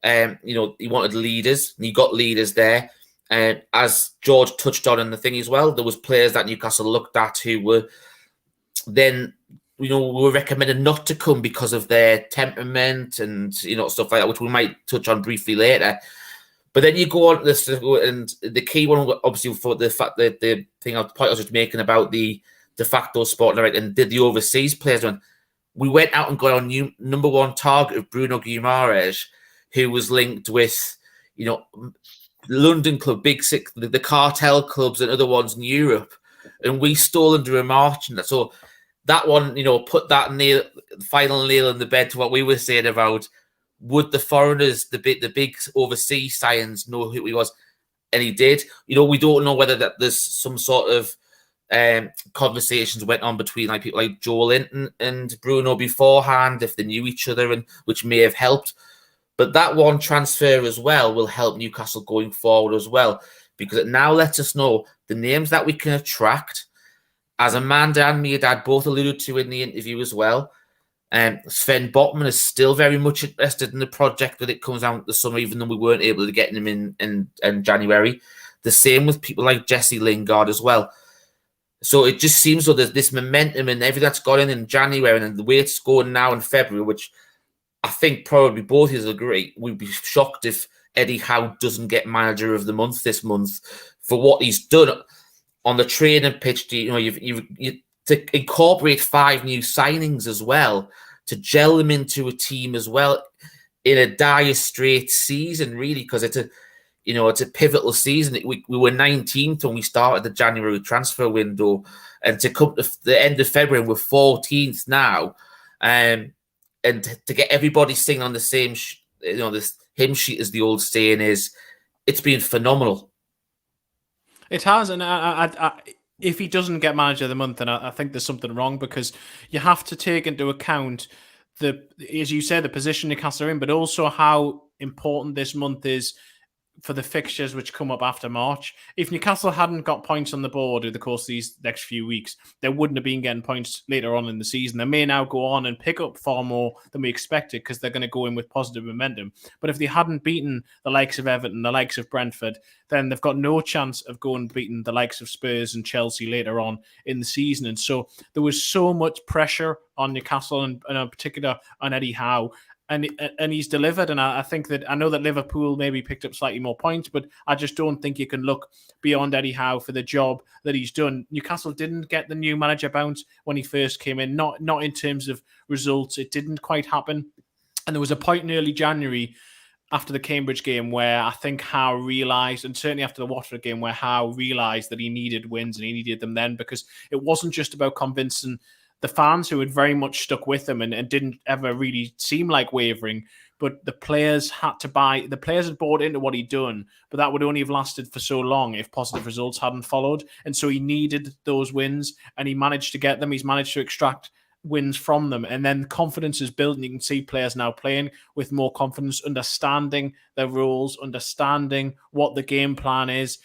B: He wanted leaders, and he got leaders there. And as George touched on in the thing as well, there was players that Newcastle looked at who were then, were recommended not to come because of their temperament and, stuff like that, which we might touch on briefly later. But then you go on this, and the key one, obviously, for the fact that the thing I was just making about the de facto sport director and did the overseas players, when we went out and got our new number one target of Bruno Guimaraes, who was linked with, London club, Big Six, the cartel clubs and other ones in Europe, and we stole under a march. And so that one, put that final nail in the bed to what we were saying about, would the foreigners, the big overseas science, know who he was? And he did. We don't know whether that there's some sort of conversations went on between like people like Joe Linton and Bruno beforehand, if they knew each other, and which may have helped. But that one transfer as well will help Newcastle going forward as well, because it now lets us know the names that we can attract, as Amanda and Mehrdad both alluded to in the interview as well. Sven Botman is still very much interested in the project that it comes out this summer, even though we weren't able to get him in January. The same with people like Jesse Lingard as well. So it just seems like there's this momentum and everything that's gone in January, and the way it's going now in February, which I think probably both of us agree, we'd be shocked if Eddie Howe doesn't get Manager of the Month this month for what he's done on the training pitch. You've to incorporate 5 new signings as well, to gel them into a team as well in a dire straits season, really, because it's a pivotal season. We were 19th when we started the January transfer window, and to come to the end of February, we're 14th now, and to get everybody singing on the same, this hymn sheet, as the old saying is, it's been phenomenal.
C: It has, and I if he doesn't get Manager of the Month, then I think there's something wrong, because you have to take into account as you say, the position Newcastle are in, but also how important this month is for the fixtures which come up after March. If Newcastle hadn't got points on the board over the course of these next few weeks, they wouldn't have been getting points later on in the season. They may now go on and pick up far more than we expected, because they're going to go in with positive momentum. But if they hadn't beaten the likes of Everton, the likes of Brentford, then they've got no chance of going and beating the likes of Spurs and Chelsea later on in the season. And so there was so much pressure on Newcastle, and in particular on Eddie Howe. And he's delivered, and I think that, I know that Liverpool maybe picked up slightly more points, but I just don't think you can look beyond Eddie Howe for the job that he's done. Newcastle didn't get the new manager bounce when he first came in, not in terms of results. It didn't quite happen. And there was a point in early January, after the Cambridge game where I think Howe realised, and certainly after the Watford game where Howe realised that he needed wins and he needed them then, because it wasn't just about convincing the fans who had very much stuck with him and didn't ever really seem like wavering, but the players had bought into what he'd done, but that would only have lasted for so long if positive results hadn't followed. And so he needed those wins and he managed to get them. He's managed to extract wins from them, and then confidence is built, and you can see players now playing with more confidence, understanding their roles, understanding what the game plan is,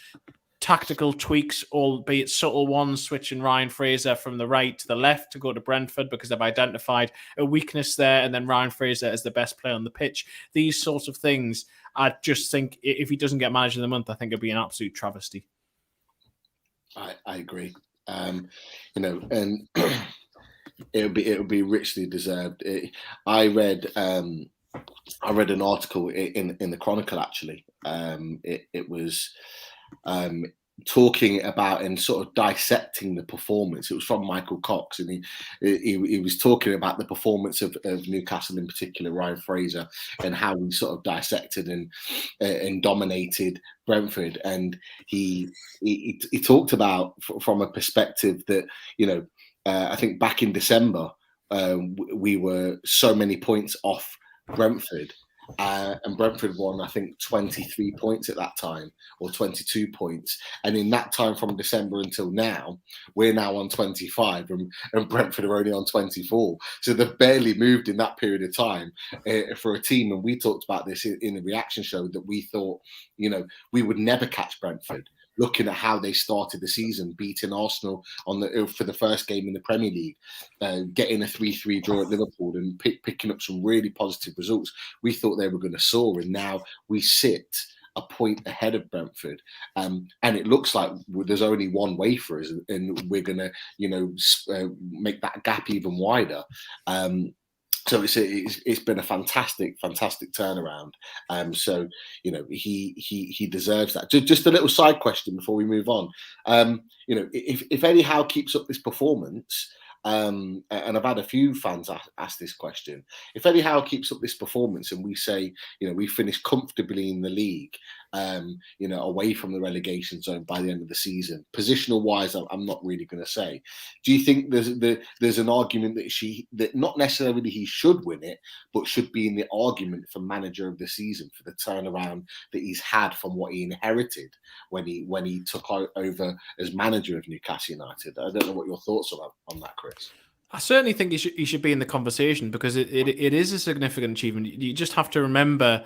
C: tactical tweaks, albeit subtle ones, switching Ryan Fraser from the right to the left to go to Brentford because they've identified a weakness there, and then Ryan Fraser is the best player on the pitch. These sorts of things, I just think if he doesn't get manager of the month, I think it'd be an absolute travesty.
A: I agree. And it'll be richly deserved. I read an article in the Chronicle actually. It was talking about and sort of dissecting the performance. It was from Michael Cox, and he was talking about the performance of Newcastle, in particular Ryan Fraser, and how he sort of dissected and dominated Brentford. And he talked about from a perspective that I think back in December we were so many points off Brentford. And Brentford won, I think, 23 points at that time, or 22 points. And in that time from December until now, we're now on 25, and Brentford are only on 24. So they've barely moved in that period of time for a team. And we talked about this in the reaction show, that we thought, we would never catch Brentford. Looking at how they started the season, beating Arsenal for the first game in the Premier League, getting a 3-3 draw at Liverpool, and picking up some really positive results, we thought they were going to soar, and now we sit a point ahead of Brentford, and it looks like there's only one way for us, and we're going to, make that gap even wider. So it's been a fantastic turnaround. So he deserves that. Just a little side question before we move on. If Eddie Howe keeps up this performance, and I've had a few fans ask this question: if Eddie Howe keeps up this performance, and we say we finish comfortably in the league, away from the relegation zone by the end of the season, positional wise, I'm not really going to say. Do you think there's an argument that not necessarily he should win it, but should be in the argument for manager of the season for the turnaround that he's had from what he inherited when he took over as manager of Newcastle United? I don't know what your thoughts are on that, Chris.
C: I certainly think he should be in the conversation, because it is a significant achievement. You just have to remember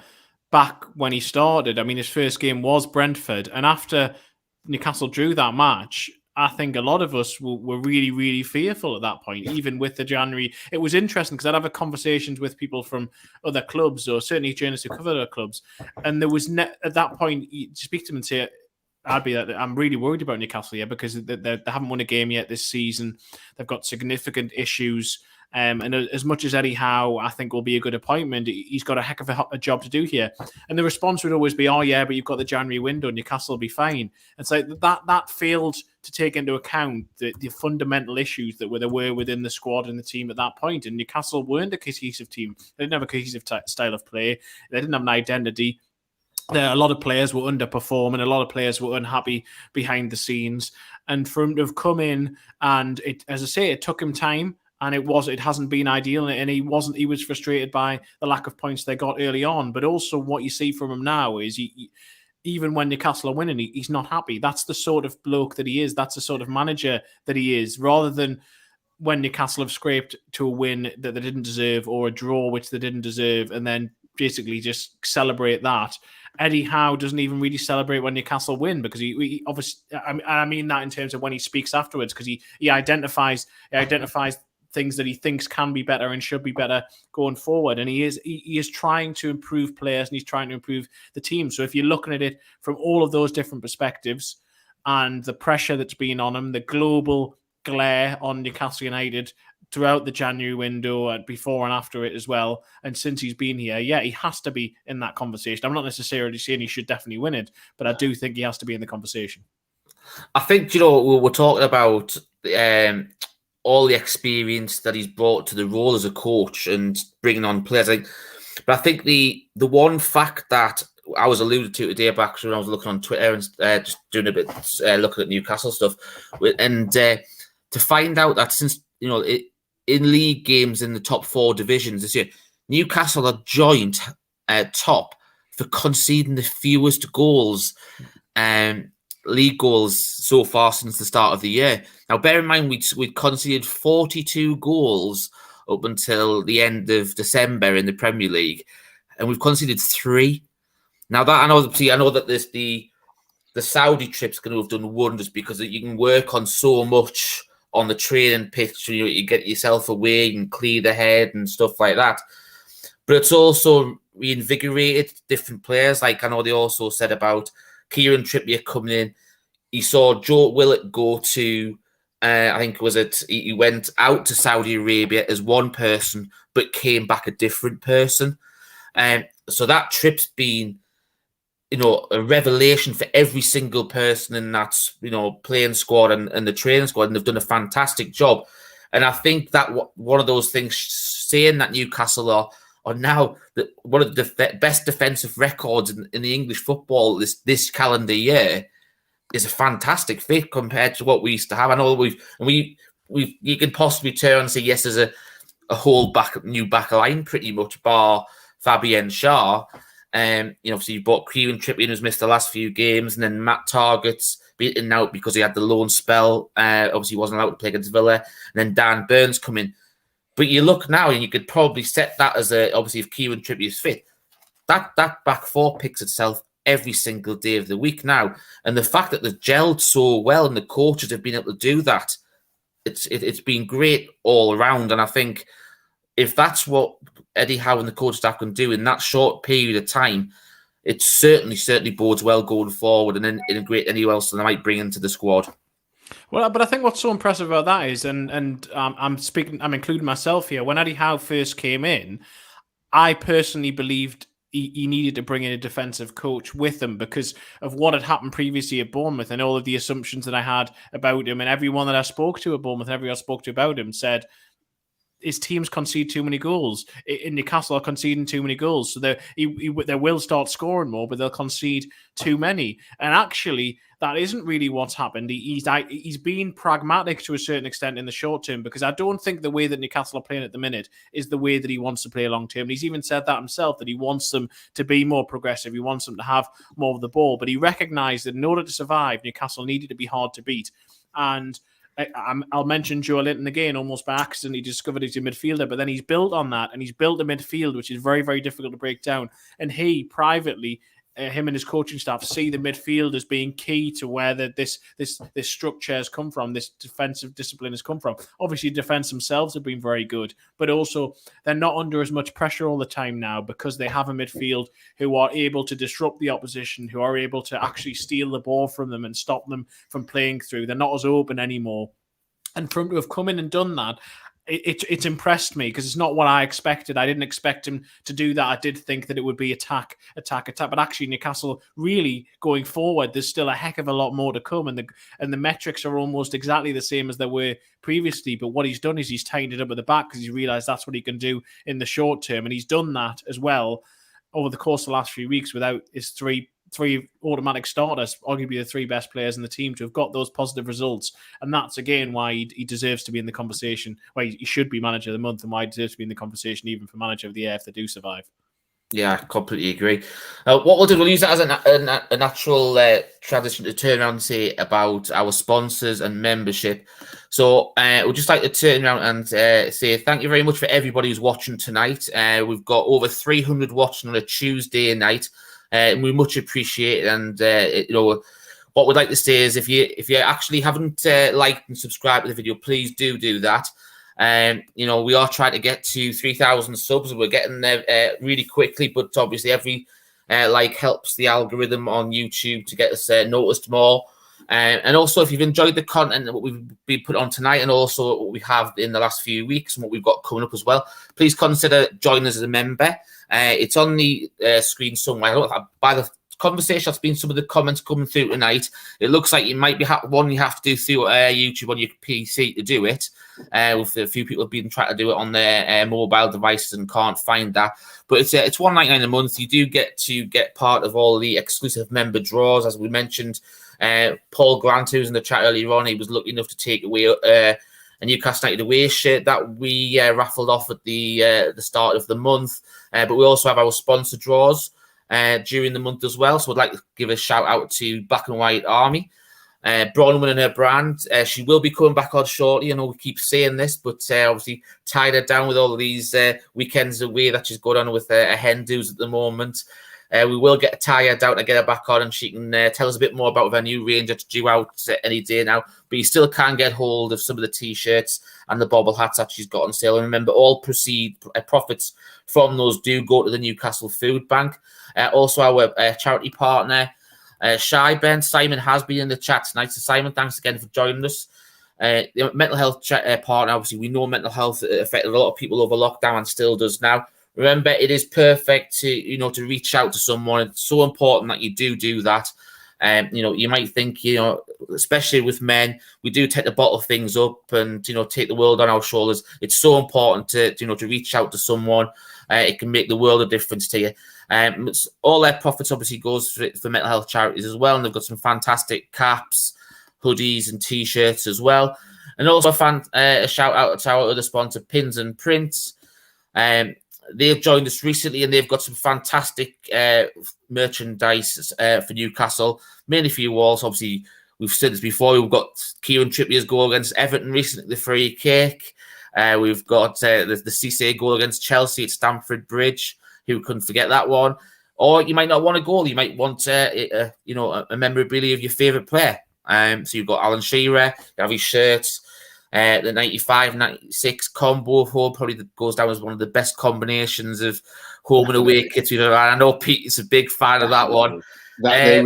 C: back when he started. I mean, his first game was Brentford, and after Newcastle drew that match, I think a lot of us were really, really fearful at that point, even with the January. It was interesting because I'd have conversations with people from other clubs, or certainly journalists who cover other clubs, and there was at that point, you speak to them and say, I'm really worried about Newcastle here, because they haven't won a game yet this season. They've got significant issues. And as much as Eddie Howe, I think, will be a good appointment, he's got a heck of a job to do here. And the response would always be, oh, yeah, but you've got the January window, Newcastle will be fine. And so that failed to take into account the fundamental issues that there were within the squad and the team at that point. And Newcastle weren't a cohesive team. They didn't have a cohesive style of play. They didn't have an identity. A lot of players were underperforming. A lot of players were unhappy behind the scenes. And for him to have come in, and as I say, it took him time. And it hasn't been ideal, and he was frustrated by the lack of points they got early on. But also what you see from him now is even when Newcastle are winning, he's not happy. That's the sort of bloke that he is. That's the sort of manager that he is, rather than when Newcastle have scraped to a win that they didn't deserve, or a draw which they didn't deserve, and then basically just celebrate that. Eddie Howe doesn't even really celebrate when Newcastle win, because he obviously, I mean that in terms of when he speaks afterwards, because he identifies things that he thinks can be better and should be better going forward. And he is trying to improve players, and he's trying to improve the team. So if you're looking at it from all of those different perspectives, and the pressure that's been on him, the global glare on Newcastle United throughout the January window and before and after it as well, and since he's been here, yeah, he has to be in that conversation. I'm not necessarily saying he should definitely win it, but I do think he has to be in the conversation.
B: I think, we're talking about all the experience that he's brought to the role as a coach and bringing on players. But I think the one fact that I was alluded to today back when I was looking on Twitter and just doing a bit looking at Newcastle stuff, and to find out that since in league games in the top 4 divisions this year, Newcastle are joint top for conceding the fewest goals, league goals so far since the start of the year. Now, bear in mind we'd conceded 42 goals up until the end of December in the Premier League, and we've conceded 3. Now that I know that the Saudi trip's going to have done wonders because you can work on so much on the training pitch. You get yourself away, you can clear the head and stuff like that. But it's also reinvigorated different players. Like I know they also said about Kieran Trippier coming in. He saw Joe Willett go to, I think he went out to Saudi Arabia as one person, but came back a different person. So that trip's been, a revelation for every single person in that, playing squad and the training squad, and they've done a fantastic job. And I think that one of those things, saying that Newcastle are now one of the best defensive records in the English football this calendar year, is a fantastic fit compared to what we used to have. I know you can possibly turn and say yes, there's a whole new back line pretty much, bar Fabian Schär. Obviously you bought Kieran Trippier, who's missed the last few games, and then Matt Targett's been in and out because he had the loan spell. Obviously he wasn't allowed to play against Villa, and then Dan Burns come in. But you look now, and you could probably set that as obviously if Kieran Trippier's fit, that back 4 picks itself every single day of the week now. And the fact that they've gelled so well and the coaches have been able to do that, it's been great all around. And I think if that's what Eddie Howe and the coach staff can do in that short period of time, it certainly bodes well going forward and then integrate anyone else that they might bring into the squad.
C: Well, but I think what's so impressive about that is, and I'm including myself here, when Eddie Howe first came in, I personally believed he needed to bring in a defensive coach with him because of what had happened previously at Bournemouth and all of the assumptions that I had about him. And everyone that I spoke to at Bournemouth, everyone I spoke to about him said his teams concede too many goals. In Newcastle are conceding too many goals. So they will start scoring more, but they'll concede too many. And actually, that isn't really what's happened. He's been pragmatic to a certain extent in the short term because I don't think the way that Newcastle are playing at the minute is the way that he wants to play long term. He's even said that himself, that he wants them to be more progressive. He wants them to have more of the ball. But he recognised that in order to survive, Newcastle needed to be hard to beat. And I'll mention Joe Linton again, almost by accident. He discovered he's a midfielder, but then he's built on that, and he's built a midfield which is very, very difficult to break down. And he privately, him and his coaching staff, see the midfield as being key to where this structure has come from, this defensive discipline has come from. Obviously, defense themselves have been very good, but also they're not under as much pressure all the time now because they have a midfield who are able to disrupt the opposition, who are able to actually steal the ball from them and stop them from playing through. They're not as open anymore. And for him to have come in and done that, it's impressed me because it's not what I expected. I didn't expect him to do that. I did think that it would be attack. But actually, Newcastle really going forward, there's still a heck of a lot more to come, and the metrics are almost exactly the same as they were previously. But what he's done is he's tightened it up at the back because he's realised that's what he can do in the short term, and he's done that as well over the course of the last few weeks without his three automatic starters, arguably the 3 best players in the team, to have got those positive results. And that's, again, why he deserves to be in the conversation. Why he should be manager of the month and why he deserves to be in the conversation even for manager of the year if they do survive. Yeah,
B: I completely agree. What we'll do, we'll use that as a natural transition to turn around and say about our sponsors and membership. So we'd just like to turn around and say thank you very much for everybody who's watching tonight. We've got over 300 watching on a Tuesday night. And we much appreciate it. And what we'd like to say is if you actually haven't liked and subscribed to the video, please do that. We are trying to get to 3,000 subs. We're getting there really quickly, but obviously every like helps the algorithm on YouTube to get us noticed more. And also, if you've enjoyed the content that we've been put on tonight, and also what we have in the last few weeks and what we've got coming up as well, please consider joining us as a member. It's on the screen somewhere. By the conversation that's been some of the comments coming through tonight, it looks like you might be one you have to do through YouTube on your PC to do it. With a few people have been trying to do it on their mobile devices and can't find that. But it's $1.99 a month. You do get part of all the exclusive member draws, as we mentioned. Paul Grant, who was in the chat earlier on, he was lucky enough to take away a Newcastle United away shirt that we raffled off at the start of the month. But we also have our sponsor draws during the month as well. So I'd like to give a shout out to Black and White Army. Bronwyn and her brand. She will be coming back on shortly. I know we keep saying this, but obviously tied her down with all of these weekends away that she's going on with her hen do's at the moment. We will tie her down to get her back on, and she can tell us a bit more about her new range that's due out any day now. But you still can get hold of some of the T-shirts and the bobble hats that she's got on sale. And remember, all profits from those do go to the Newcastle Food Bank. Also, our charity partner, Shy Ben, Simon has been in the chat tonight. So Simon, thanks again for joining us. The mental health partner, obviously, we know mental health affected a lot of people over lockdown and still does now. Remember, it is perfect to reach out to someone. It's so important that you do that. You might think, especially with men, we do take to bottle things up and, take the world on our shoulders. It's so important to reach out to someone. It can make the world a difference to you. All their profits obviously goes for mental health charities as well. And they've got some fantastic caps, hoodies and T-shirts as well. And also a shout out to our other sponsor, Pins and Prints. They've joined us recently and they've got some fantastic merchandise for Newcastle, mainly for you walls. Obviously, we've said this before. We've got Kieran Trippier's goal against Everton recently, the free kick. We've got the Cisse goal against Chelsea at Stamford Bridge. Who couldn't forget that one? Or you might not want a goal. You might want a memorabilia of your favourite player. So you've got Alan Shearer, you have his shirts. The 95-96 combo of home probably goes down as one of the best combinations of home and away kits we've ever had. I know Pete is a big fan of that one.
A: They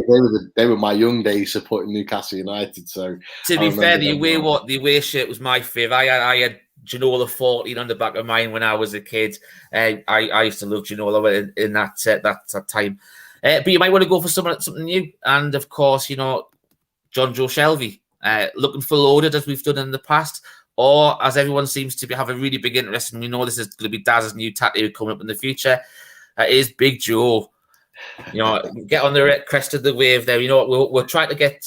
A: were my young days supporting Newcastle United. So
B: to be fair, the away shirt was my favourite. I had Ginola 14 on the back of mine when I was a kid. I used to love Ginola in that time. But you might want to go for something new. And of course, John Joe Shelby. Looking for loaded as we've done in the past, or as everyone seems to have a really big interest, and we know this is going to be Daz's new tattoo coming up in the future, is Big Joe. Get on the crest of the wave there. We'll try to get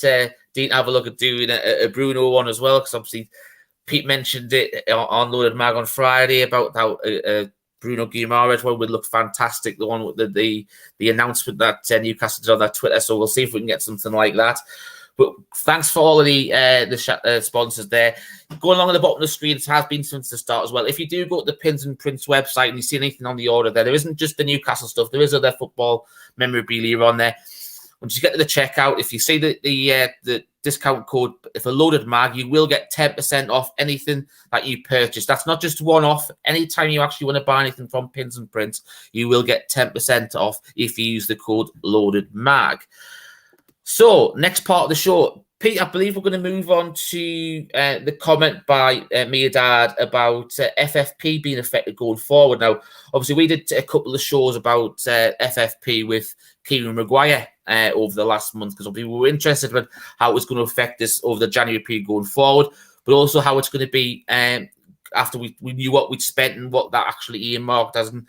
B: Dean to have a look at doing a Bruno one as well, because obviously Pete mentioned it on Loaded Mag on Friday about how Bruno Guimaraes one would look fantastic. The one with the announcement that Newcastle did on their Twitter. So we'll see if we can get something like that. But thanks for all of the sponsors there. Going along at the bottom of the screen, it has been since the start as well. If you do go to the Pins and Prints website and you see anything on the order there isn't just the Newcastle stuff. There is other football memorabilia on there. Once you get to the checkout, if you see the discount code for Loaded Mag, you will get 10% off anything that you purchase. That's not just one off. Anytime you actually want to buy anything from Pins and Prints, you will get 10% off if you use the code Loaded Mag. So, next part of the show, Pete, I believe we're going to move on to the comment by Mehrdad about FFP being affected going forward. Now, obviously, we did a couple of shows about FFP with Kieran Maguire over the last month, because we were interested in how it was going to affect us over the January period going forward, but also how it's going to be after we knew what we'd spent and what that actually earmarked as, and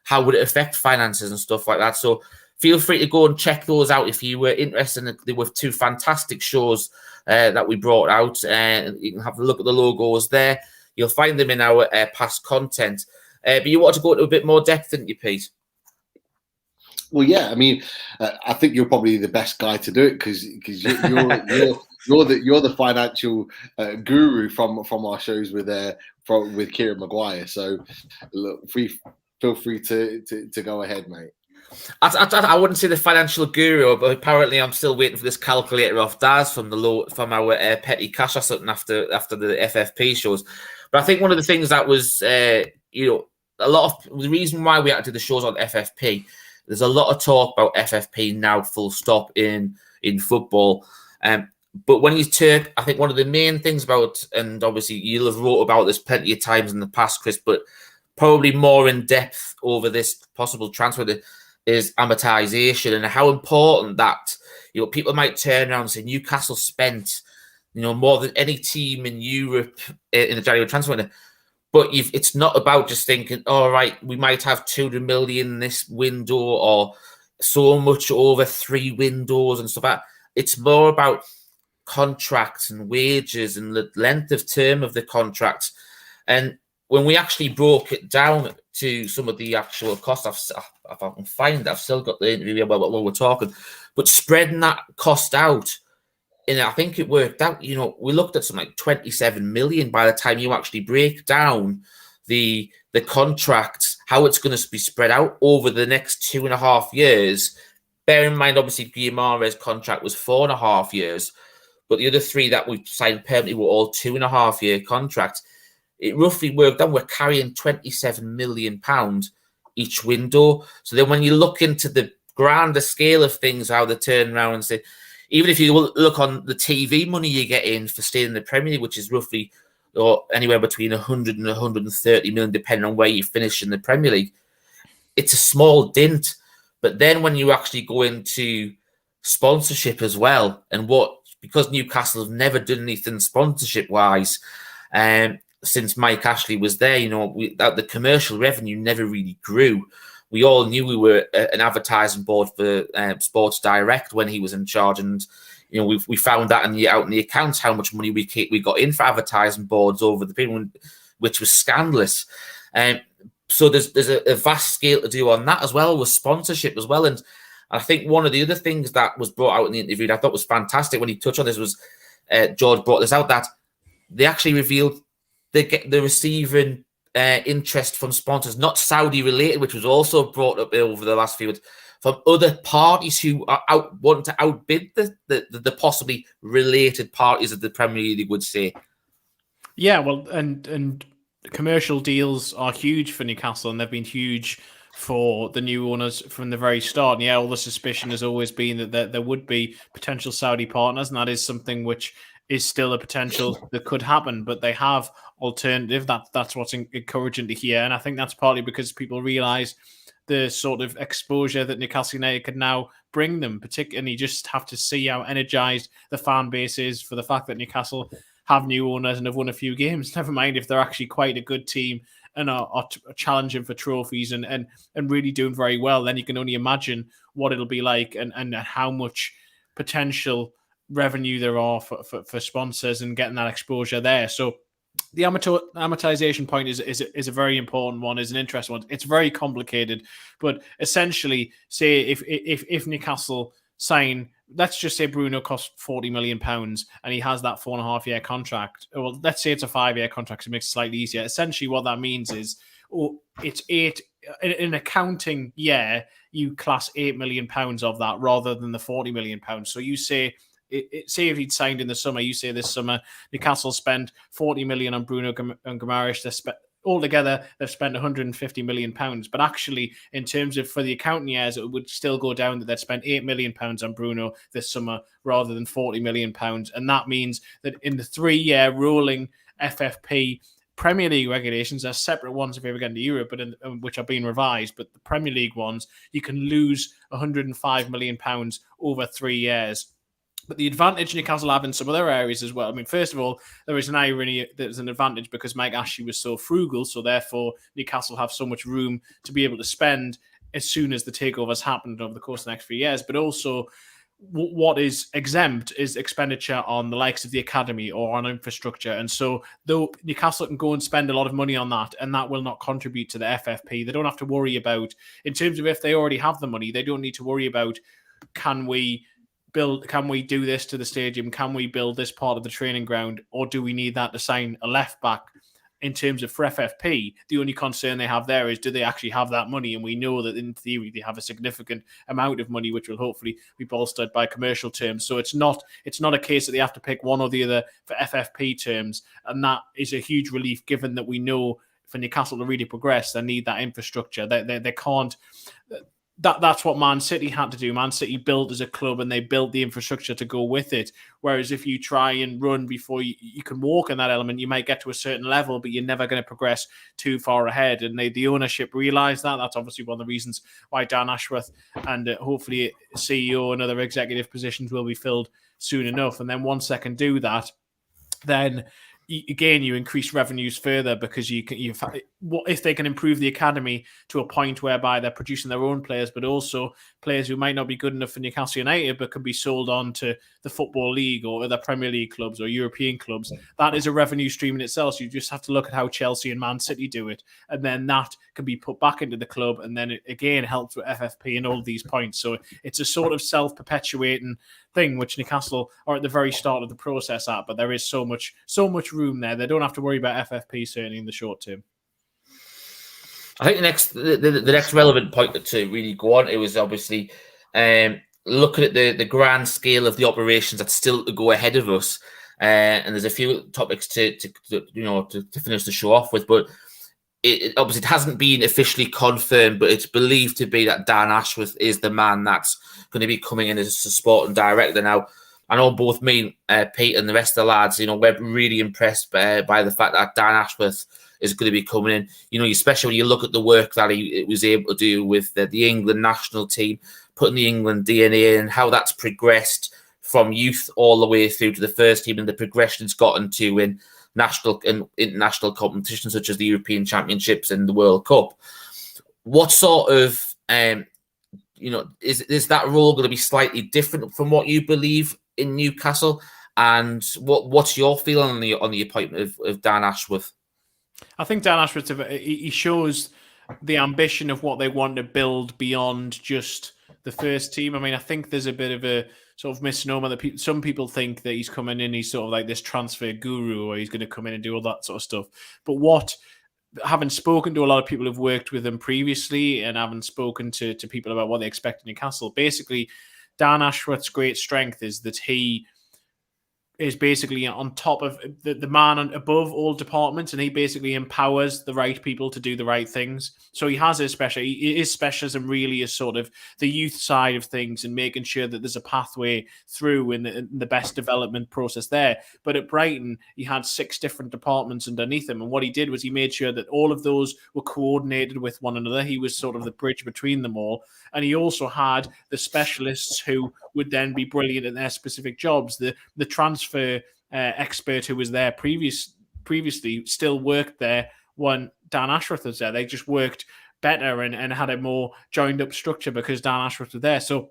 B: how would it affect finances and stuff like that. So, feel free to go and check those out if you were interested. They were two fantastic shows that we brought out. You can have a look at the logos there. You'll find them in our past content. But you want to go into a bit more depth, didn't you, Pete?
A: Well, yeah. I mean, I think you're probably the best guy to do it because you're the financial guru from our shows with Kieran Maguire. So, look, feel free to go ahead, mate.
B: I wouldn't say the financial guru, but apparently I'm still waiting for this calculator off Daz from our petty cash or something after the FFP shows. But I think one of the things that was, a lot of the reason why we had to do the shows on FFP, there's a lot of talk about FFP now, full stop, in football. But when you take, I think one of the main things about, and obviously you'll have wrote about this plenty of times in the past, Chris, but probably more in depth over this possible transfer. is amortization, and how important that, people might turn around and say Newcastle spent, more than any team in Europe in the January transfer window. But it's not about just thinking, all right, we might have 200 million this window or so much over 3 windows and stuff like that. It's more about contracts and wages and the length of term of the contracts. And when we actually broke it down to some of the actual costs, if I can find it, I've still got the interview while we're talking, but spreading that cost out, and I think it worked out, we looked at something like 27 million by the time you actually break down the contracts, how it's going to be spread out over the next 2.5 years. Bear in mind, obviously, Guimaraes' contract was 4.5 years, but the other 3 that we signed permanently were all 2.5-year contracts. It roughly worked out, we're carrying £27 million each window. So then when you look into the grander scale of things, how they turn around and say, even if you look on the TV money you get in for staying in the Premier League, which is roughly anywhere between 100 and 130 million, depending on where you finish in the Premier League, it's a small dint. But then when you actually go into sponsorship as well, and because Newcastle have never done anything sponsorship-wise, since Mike Ashley was there, the commercial revenue never really grew. We all knew we were an advertising board for Sports Direct when he was in charge, and we found that out in the accounts how much money we got in for advertising boards over the period, which was scandalous. So there's a vast scale to do on that as well, with sponsorship as well. And I think one of the other things that was brought out in the interview that I thought was fantastic when he touched on this was George brought this out, that they actually revealed they're receiving interest from sponsors, not Saudi related, which was also brought up over the last few months, from other parties who are want to outbid the possibly related parties that the Premier League would say.
C: Yeah, well, and commercial deals are huge for Newcastle, and they've been huge for the new owners from the very start. And yeah, all the suspicion has always been that there would be potential Saudi partners, and that is something which is still a potential that could happen, but they have alternative. That's what's encouraging to hear. And I think that's partly because people realise the sort of exposure that Newcastle United could now bring them, particularly. You just have to see how energised the fan base is for the fact that Newcastle have new owners and have won a few games. Never mind if they're actually quite a good team and are challenging for trophies and really doing very well. Then you can only imagine what it'll be like and how much potential revenue there are for sponsors and getting that exposure there. So the amortization point is a very important one, is an interesting one. It's very complicated, but essentially, say if Newcastle sign, let's just say Bruno costs £40 million and he has that 4.5-year contract. Well, let's say it's a 5-year contract, so it makes it slightly easier. Essentially, what that means is it's 8 in an accounting year, you class £8 million of that rather than the £40 million. So you say, say if he'd signed in the summer, you say this summer Newcastle spent 40 million on Bruno and Guimaraes. Altogether, they've spent 150 million pounds. But actually, in terms of for the accounting years, it would still go down that they'd spent 8 million pounds on Bruno this summer rather than 40 million pounds. And that means that in the 3-year rolling FFP Premier League regulations, are separate ones if you ever get into Europe, but which are being revised. But the Premier League ones, you can lose 105 million pounds over 3 years. But the advantage Newcastle have in some other areas as well. I mean, first of all, there is an irony. There's an advantage because Mike Ashley was so frugal. So therefore, Newcastle have so much room to be able to spend as soon as the takeover has happened over the course of the next few years. But also, what is exempt is expenditure on the likes of the academy or on infrastructure. And so though Newcastle can go and spend a lot of money on that, and that will not contribute to the FFP, they don't have to worry about, in terms of if they already have the money, they don't need to worry about, can we do this to the stadium? Can we build this part of the training ground? Or do we need that to sign a left back? In terms of for FFP, the only concern they have there is, do they actually have that money? And we know that in theory, they have a significant amount of money, which will hopefully be bolstered by commercial terms. So it's not a case that they have to pick one or the other for FFP terms. And that is a huge relief, given that we know for Newcastle to really progress, they need that infrastructure. They can't... that's what Man City had to do. Man City built as a club and they built the infrastructure to go with it. Whereas if you try and run before you can walk in that element, you might get to a certain level, but you're never going to progress too far ahead. And the ownership realised that. That's obviously one of the reasons why Dan Ashworth and hopefully CEO and other executive positions will be filled soon enough. And then once they can do that, then again, you increase revenues further because if they can improve the academy to a point whereby they're producing their own players, but also players who might not be good enough for Newcastle United, but can be sold on to the Football League or other Premier League clubs or European clubs. That is a revenue stream in itself. So you just have to look at how Chelsea and Man City do it. And then that can be put back into the club. And then it again helps with FFP and all of these points. So it's a sort of self-perpetuating thing, which Newcastle are at the very start of the process at, but there is so much room there. They don't have to worry about FFP certainly in the short term.
B: I think the next relevant point to really go on, it was obviously looking at the grand scale of the operations that's still to go ahead of us, and there's a few topics to finish the show off with, but it obviously it hasn't been officially confirmed, but it's believed to be that Dan Ashworth is the man that's going to be coming in as a sporting director. Now, I know both me, Pete, and the rest of the lads, we're really impressed by the fact that Dan Ashworth is going to be coming in. Especially when you look at the work that he was able to do with the England national team, putting the England DNA in, how that's progressed from youth all the way through to the first team, and the progression it's gotten to in national and international competitions such as the European Championships and the World Cup. What sort of, is that role going to be slightly different from what you believe in Newcastle? And what's your feeling on the appointment of Dan Ashworth?
C: I think Dan Ashworth, he shows the ambition of what they want to build beyond just the first team. I mean, I think there's a bit of a sort of misnomer that some people think that he's coming in, he's sort of like this transfer guru, or he's going to come in and do all that sort of stuff. But having spoken to a lot of people who've worked with him previously and having spoken to people about what they expect in Newcastle, basically Dan Ashworth's great strength is that he is basically on top of the man above all departments, and he basically empowers the right people to do the right things. So his specialism really is sort of the youth side of things and making sure that there's a pathway through in the best development process there. But at Brighton, he had 6 different departments underneath him, and what he did was he made sure that all of those were coordinated with one another. He was sort of the bridge between them all, and he also had the specialists who would then be brilliant at their specific jobs. The transfer expert who was there previously still worked there when Dan Ashworth was there. They just worked better and had a more joined up structure because Dan Ashworth was there. So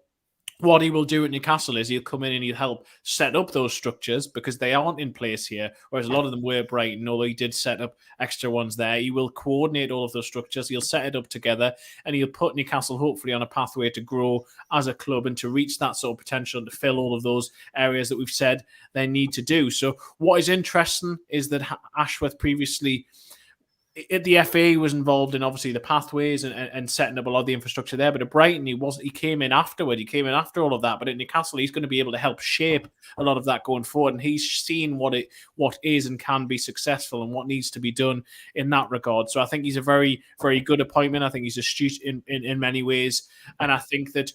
C: what he will do at Newcastle is he'll come in and he'll help set up those structures because they aren't in place here, whereas a lot of them were Brighton, although he did set up extra ones there. He will coordinate all of those structures. He'll set it up together and he'll put Newcastle hopefully on a pathway to grow as a club and to reach that sort of potential to fill all of those areas that we've said they need to do. So what is interesting is that Ashworth previously the FA was involved in obviously the pathways and setting up a lot of the infrastructure there, but at Brighton he came in afterward. He came in after all of that, but at Newcastle he's going to be able to help shape a lot of that going forward, and he's seen what is and can be successful and what needs to be done in that regard. So I think he's a very, very good appointment. I think he's astute in many ways, and I think that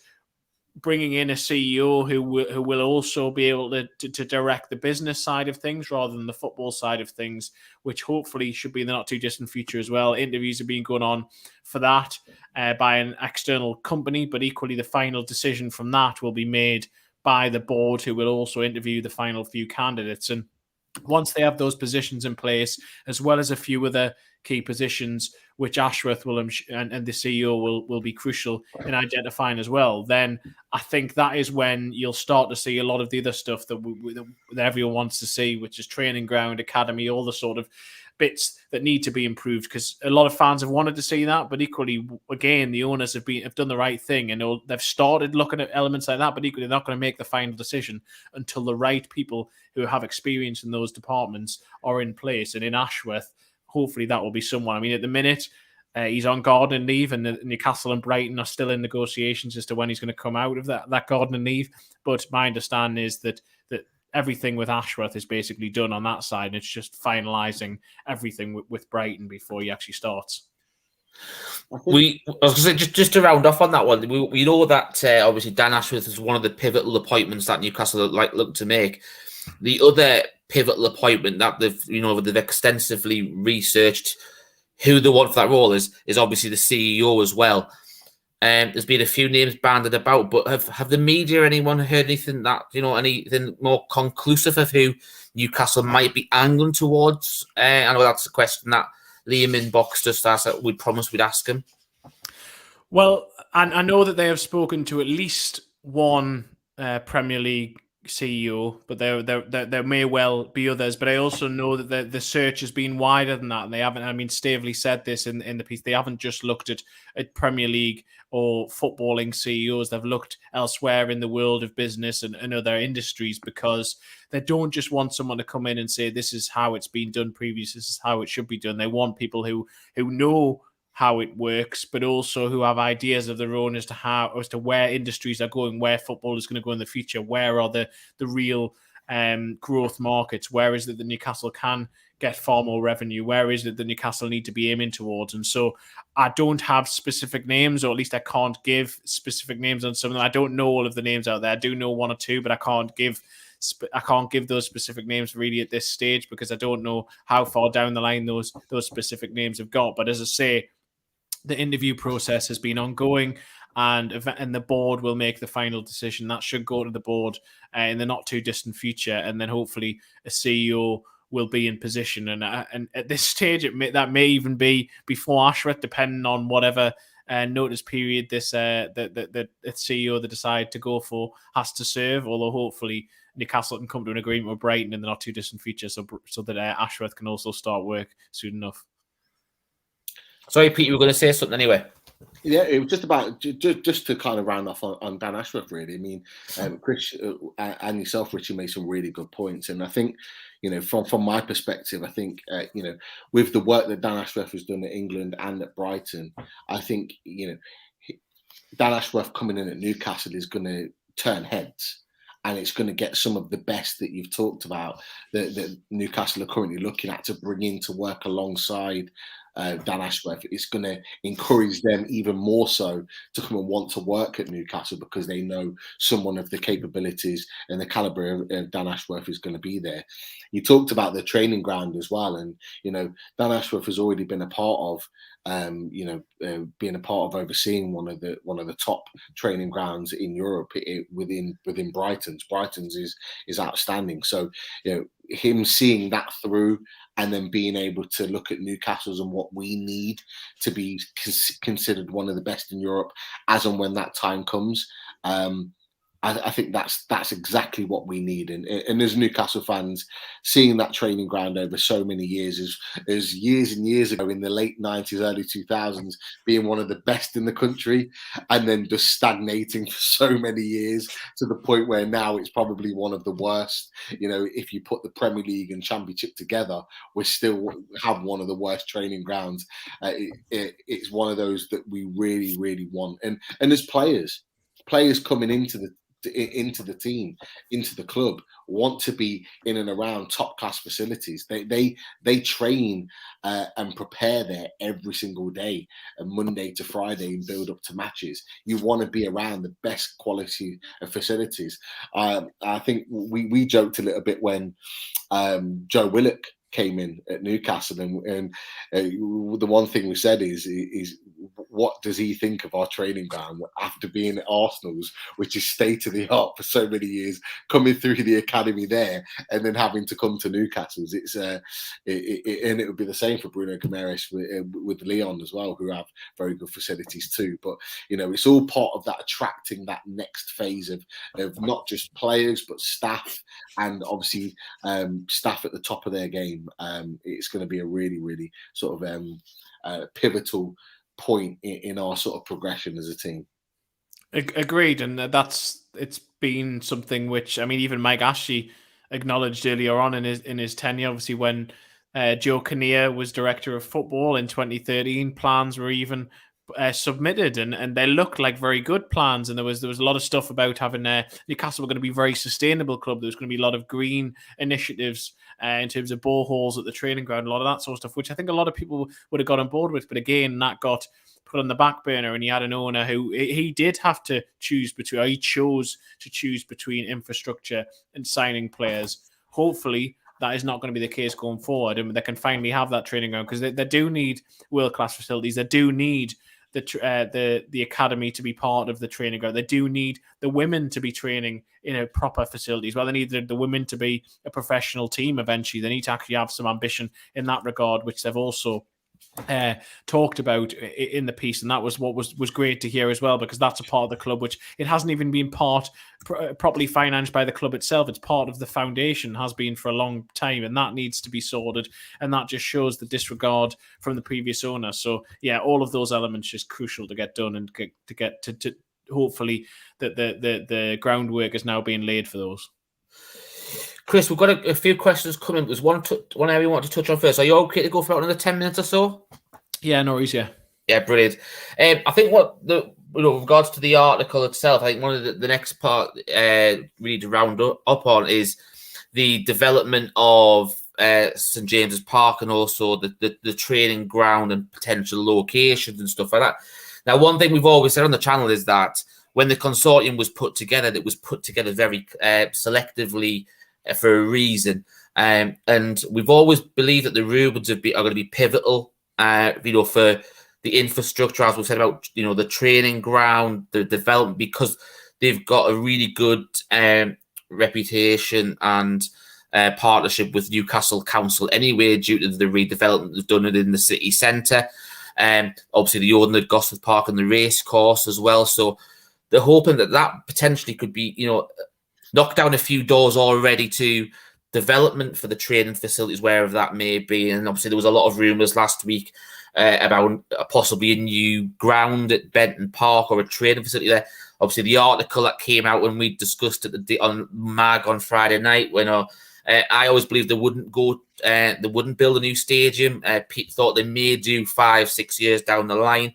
C: bringing in a CEO who will also be able to direct the business side of things rather than the football side of things, which hopefully should be in the not too distant future as well. Interviews are being going on for that by an external company, but equally the final decision from that will be made by the board, who will also interview the final few candidates. And once they have those positions in place, as well as a few other key positions, which Ashworth will and the CEO will be crucial in identifying as well, then I think that is when you'll start to see a lot of the other stuff that everyone wants to see, which is training ground, academy, all the sort of bits that need to be improved, because a lot of fans have wanted to see that, but equally, again, the owners have done the right thing and they've started looking at elements like that, but equally they're not going to make the final decision until the right people who have experience in those departments are in place. And in Ashworth, hopefully that will be someone. I mean, at the minute, he's on gardening leave, and Newcastle and Brighton are still in negotiations as to when he's going to come out of that gardening leave. But my understanding is that everything with Ashworth is basically done on that side, and it's just finalising everything with Brighton before he actually starts.
B: I was going to say, just to round off on that one, we know that obviously Dan Ashworth is one of the pivotal appointments that Newcastle look to make. The other pivotal appointment that they've extensively researched who they want for that role is obviously the CEO as well. There's been a few names banded about, but have the media, anyone heard anything anything more conclusive of who Newcastle might be angling towards? I know that's a question that Liam Inbox just asked that we promised we'd ask him.
C: Well, I know that they have spoken to at least one Premier League CEO, but there may well be others. But I also know that the search has been wider than that, and they haven't. I mean, Staveley said this in the piece. They haven't just looked at Premier League or footballing CEOs. They've looked elsewhere in the world of business and other industries, because they don't just want someone to come in and say this is how it's been done previously. This is how it should be done. They want people who know how it works, but also who have ideas of their own as to where industries are going, where football is going to go in the future, where are the real growth markets, where is it that Newcastle can get far more revenue, where is it that Newcastle need to be aiming towards. And so I don't have specific names, or at least I can't give specific names on some of them. I don't know all of the names out there. I do know one or two, but I can't give those specific names really at this stage, because I don't know how far down the line those specific names have got. But as I say, the interview process has been ongoing, and the board will make the final decision. That should go to the board in the not too distant future, and then hopefully a CEO will be in position. And at this stage, that may even be before Ashworth, depending on whatever notice period this the CEO they decide to go for has to serve. Although hopefully Newcastle can come to an agreement with Brighton in the not too distant future, so that Ashworth can also start work soon enough.
B: Sorry, Pete, you were going to say something anyway.
A: Yeah, it was just about just to kind of round off on Dan Ashworth, really. I mean, Chris and yourself, Richie, made some really good points, and I think, from my perspective, I think with the work that Dan Ashworth has done at England and at Brighton, I think Dan Ashworth coming in at Newcastle is going to turn heads. And it's going to get some of the best that you've talked about that Newcastle are currently looking at to bring in to work alongside Dan Ashworth. It's going to encourage them even more so to come and want to work at Newcastle, because they know someone of the capabilities and the caliber of Dan Ashworth is going to be there. You talked about the training ground as well, and Dan Ashworth has already been a part of being a part of overseeing one of the top training grounds in Europe within Brighton's. Brighton's is outstanding. So him seeing that through, and then being able to look at Newcastle's and what we need to be considered one of the best in Europe as and when that time comes. I think that's exactly what we need. And as Newcastle fans, seeing that training ground over so many years, is years and years ago in the late 90s, early 2000s, being one of the best in the country, and then just stagnating for so many years to the point where now it's probably one of the worst. If you put the Premier League and Championship together, we still have one of the worst training grounds. It's one of those that we really, really want. And as players coming into the team, into the club, want to be in and around top class facilities. They train and prepare there every single day, Monday to Friday, and build up to matches. You want to be around the best quality of facilities. I think we joked a little bit when Joe Willock came in at Newcastle, and the one thing we said is what does he think of our training ground after being at Arsenal's, which is state of the art for so many years, coming through the academy there and then having to come to Newcastle's. And it would be the same for Bruno Guimaraes with Leon as well, who have very good facilities too. But it's all part of that attracting that next phase of not just players but staff, and obviously staff at the top of their game. It's going to be a really, really sort of pivotal point in our sort of progression as a team.
C: Agreed, and it's been something which, I mean, even Mike Ashley acknowledged earlier on in his tenure. Obviously, when Joe Kinnear was director of football in 2013, plans were even submitted, and they looked like very good plans. And there was a lot of stuff about having Newcastle were going to be a very sustainable club. There was going to be a lot of green initiatives in terms of boreholes at the training ground, a lot of that sort of stuff, which I think a lot of people would have got on board with. But again, that got put on the back burner, and he had an owner who he did have to choose between. Or he chose to choose between infrastructure and signing players. Hopefully, that is not going to be the case going forward, and they can finally have that training ground, because they do need world-class facilities. They do need the academy to be part of the training ground. They do need the women to be training in a proper facilities. Well, they need the women to be a professional team eventually. They need to actually have some ambition in that regard, which they've also talked about in the piece, and that was what was great to hear as well, because that's a part of the club which it hasn't even been properly financed by the club itself. It's part of the foundation, has been for a long time, and that needs to be sorted, and that just shows the disregard from the previous owner. So yeah, all of those elements just crucial to get done, and to get to hopefully that the groundwork is now being laid for those.
B: Chris, we've got a few questions coming. There's one area we want to touch on first. Are you okay to go for about another 10 minutes or so?
C: Yeah, no worries, yeah.
B: Yeah, brilliant. I think with regards to the article itself, I think one of the next part we need to round up on is the development of St James's Park, and also the training ground and potential locations and stuff like that. Now, one thing we've always said on the channel is that when the consortium was put together, it was put together very selectively for a reason, and we've always believed that the rules are going to be pivotal, for the infrastructure, as we've said about the training ground, the development, because they've got a really good reputation and partnership with Newcastle Council anyway, due to the redevelopment they've done it in the city centre. Obviously, the own Gosforth Park and the race course as well. So they're hoping that potentially could be, knock down a few doors already to development for the training facilities, wherever that may be. And obviously, there was a lot of rumours last week about possibly a new ground at Benton Park or a training facility there. Obviously, the article that came out when we discussed it on MAG on Friday night, when I always believed they wouldn't build a new stadium. Pete thought they may do 5-6 years down the line.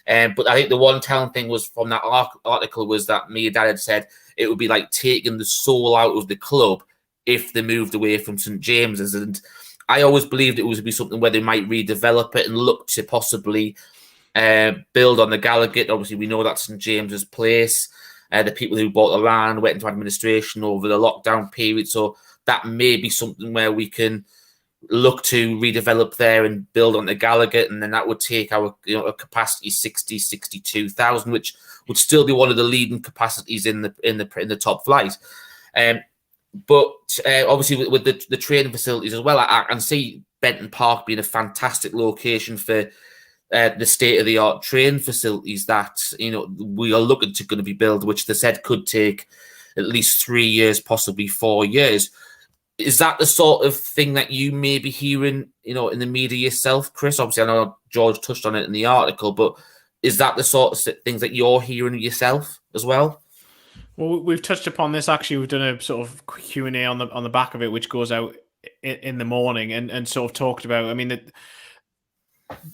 B: But I think the one telling thing was from that article was that Mehrdad had said it would be like taking the soul out of the club if they moved away from St James's. And I always believed it would be something where they might redevelop it and look to possibly build on the Gallowgate. Obviously, we know that's St James's Place. The people who bought the land went into administration over the lockdown period. So that may be something where we can look to redevelop there and build on the Gallowgate, and then that would take our capacity 62,000, which would still be one of the leading capacities in the top flight. But obviously with the training facilities as well, I can see Benton Park being a fantastic location for the state-of-the-art training facilities that we are looking to going to be built, which they said could take at least 3 years, possibly 4 years. Is that the sort of thing that you may be hearing, in the media yourself, Chris? Obviously, I know George touched on it in the article, but is that the sort of things that you're hearing yourself as well?
C: Well, we've touched upon this. Actually, we've done a sort of Q&A on the back of it, which goes out in the morning, and sort of talked about. I mean,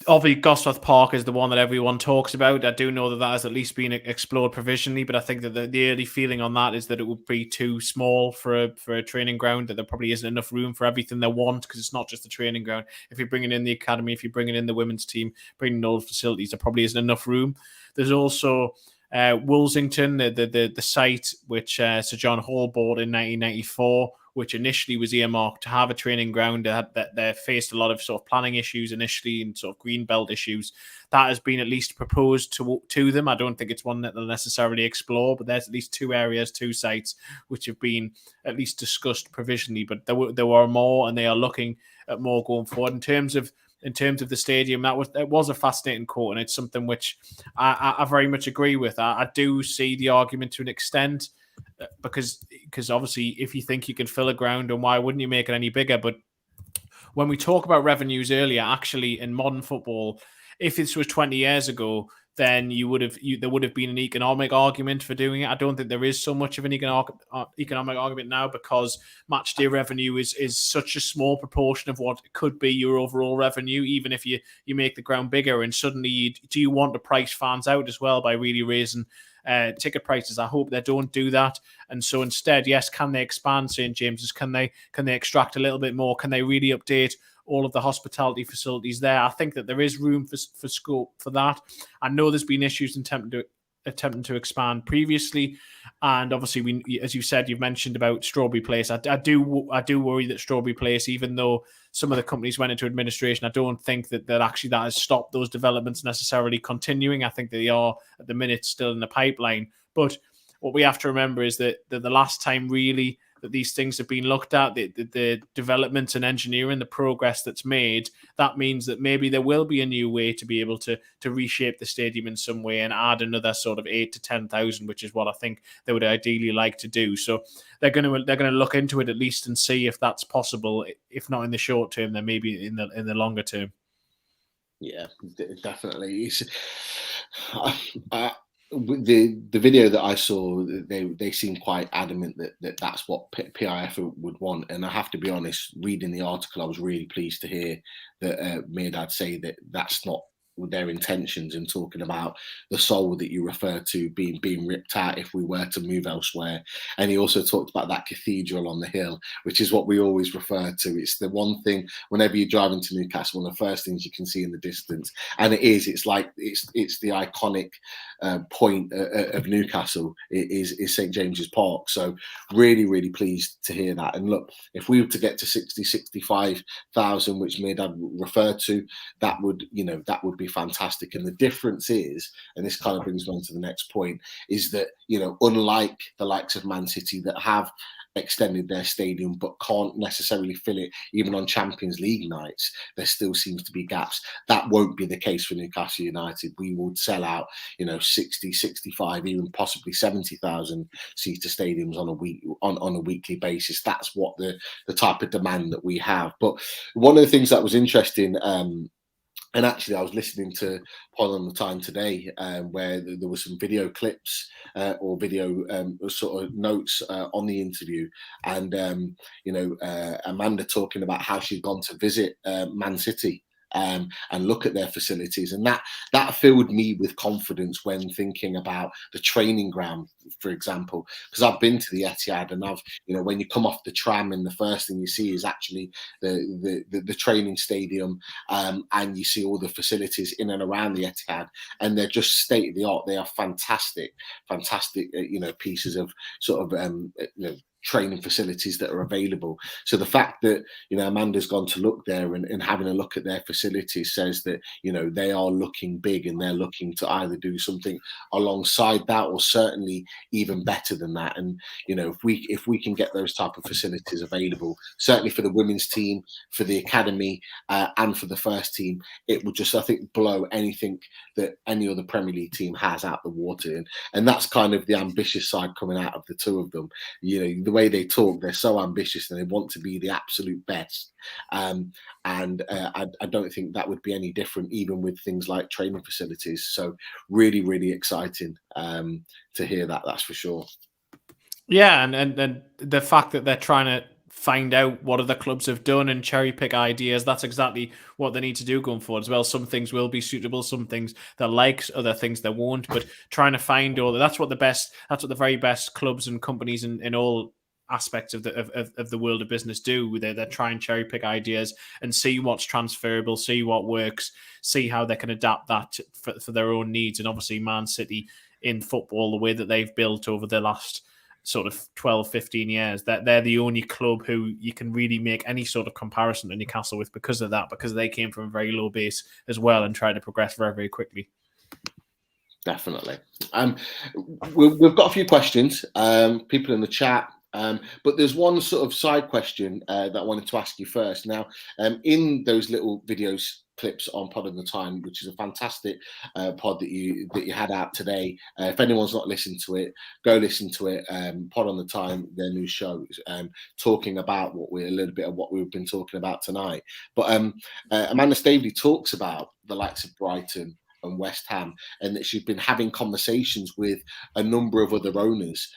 C: obviously, Gosforth Park is the one that everyone talks about. I do know that has at least been explored provisionally, but I think that the early feeling on that is that it would be too small for a training ground, that there probably isn't enough room for everything they want, because it's not just the training ground. If you're bringing in the academy, if you're bringing in the women's team, bringing in all the facilities, there probably isn't enough room. There's also Woolsington, the site which Sir John Hall bought in 1994, which initially was earmarked to have a training ground that they faced a lot of sort of planning issues initially, and sort of green belt issues. That has been at least proposed to them. I don't think it's one that they'll necessarily explore, but there's at least two sites which have been at least discussed provisionally. But there were more, and they are looking at more going forward. In terms of the stadium, it was a fascinating quote, and it's something which I very much agree with. I do see the argument to an extent, because obviously if you think you can fill a ground, and why wouldn't you make it any bigger? But when we talk about revenues earlier, actually in modern football, if this was 20 years ago, then there would have been an economic argument for doing it. I don't think there is so much of an economic argument now, because match day revenue is such a small proportion of what could be your overall revenue, even if you make the ground bigger. And suddenly, do you want to price fans out as well by really raising ticket prices? I hope they don't do that. And so instead, yes, can they expand St. James's? Can they extract a little bit more? Can they really update all of the hospitality facilities there? I think that there is room for scope for that. I know there's been issues in attempting to expand previously, and obviously, as you said, you've mentioned about Strawberry Place. I do worry that Strawberry Place, even though some of the companies went into administration, I don't think that actually that has stopped those developments necessarily continuing. I think they are at the minute still in the pipeline. But what we have to remember is that the last time really that these things have been looked at, the developments and engineering, the progress that's made, that means that maybe there will be a new way to be able to reshape the stadium in some way and add another sort of 8,000 to 10,000, which is what I think they would ideally like to do. So they're going to look into it at least and see if that's possible. If not in the short term, then maybe in the longer term.
A: Yeah, definitely. The video that I saw, they seemed quite adamant that that's what PIF would want. And I have to be honest, reading the article, I was really pleased to hear that Mehrdad say that that's not their intentions, in talking about the soul that you refer to being ripped out if we were to move elsewhere. And he also talked about that cathedral on the hill, which is what we always refer to. It's the one thing whenever you drive into Newcastle, one of the first things you can see in the distance, and it's like it's the iconic point of Newcastle is St. James's Park. So really pleased to hear that. And look, if we were to get to 65,000, which Mehrdad referred to, that would be fantastic. And the difference is, and this kind of brings me on to the next point, is that, unlike the likes of Man City that have extended their stadium but can't necessarily fill it even on Champions League nights, there still seems to be gaps. That won't be the case for Newcastle United. We would sell out 60, 65, even possibly 70,000 seater stadiums on a weekly basis. That's what the type of demand that we have. But one of the things that was interesting, and actually, I was listening to Pod on the Time today, where there were some video clips or video sort of notes on the interview, and Amanda talking about how she'd gone to visit Man City. And look at their facilities, and that filled me with confidence when thinking about the training ground, for example, because I've been to the Etihad, and when you come off the tram, and the first thing you see is actually the training stadium, and you see all the facilities in and around the Etihad, and they're just state of the art. They are fantastic pieces of sort of training facilities that are available. So the fact that Amanda's gone to look there and having a look at their facilities says that they are looking big, and they're looking to either do something alongside that or certainly even better than that. And if we can get those type of facilities available, certainly for the women's team, for the academy, and for the first team, it would just, I think, blow anything that any other Premier League team has out the water. And that's kind of the ambitious side coming out of the two of them. The way they talk, they're so ambitious, and they want to be the absolute best. And I don't think that would be any different, even with things like training facilities. So really exciting to hear that. That's for sure.
C: Yeah, and the fact that they're trying to find out what other clubs have done and cherry pick ideas, that's exactly what they need to do going forward as well. Some things will be suitable, some things they like, other things they won't, but trying to find that's what the very best clubs and companies in all aspects of the world of business do. They try and cherry pick ideas and see what's transferable, see what works, see how they can adapt that for their own needs. And obviously Man City in football, the way that they've built over the last sort of 12, 15 years, that they're the only club who you can really make any sort of comparison to Newcastle with because of that, because they came from a very low base as well and tried to progress very, very quickly.
A: Definitely. We've got a few questions, people in the chat, but there's one sort of side question that I wanted to ask you first. Now, in those little videos clips on Pod of the Time, which is a fantastic pod that you had out today. If anyone's not listened to it, go listen to it. Pod on the Time, their new show, talking about a little bit of what we've been talking about tonight. But Amanda Staveley talks about the likes of Brighton and West Ham, and that she's been having conversations with a number of other owners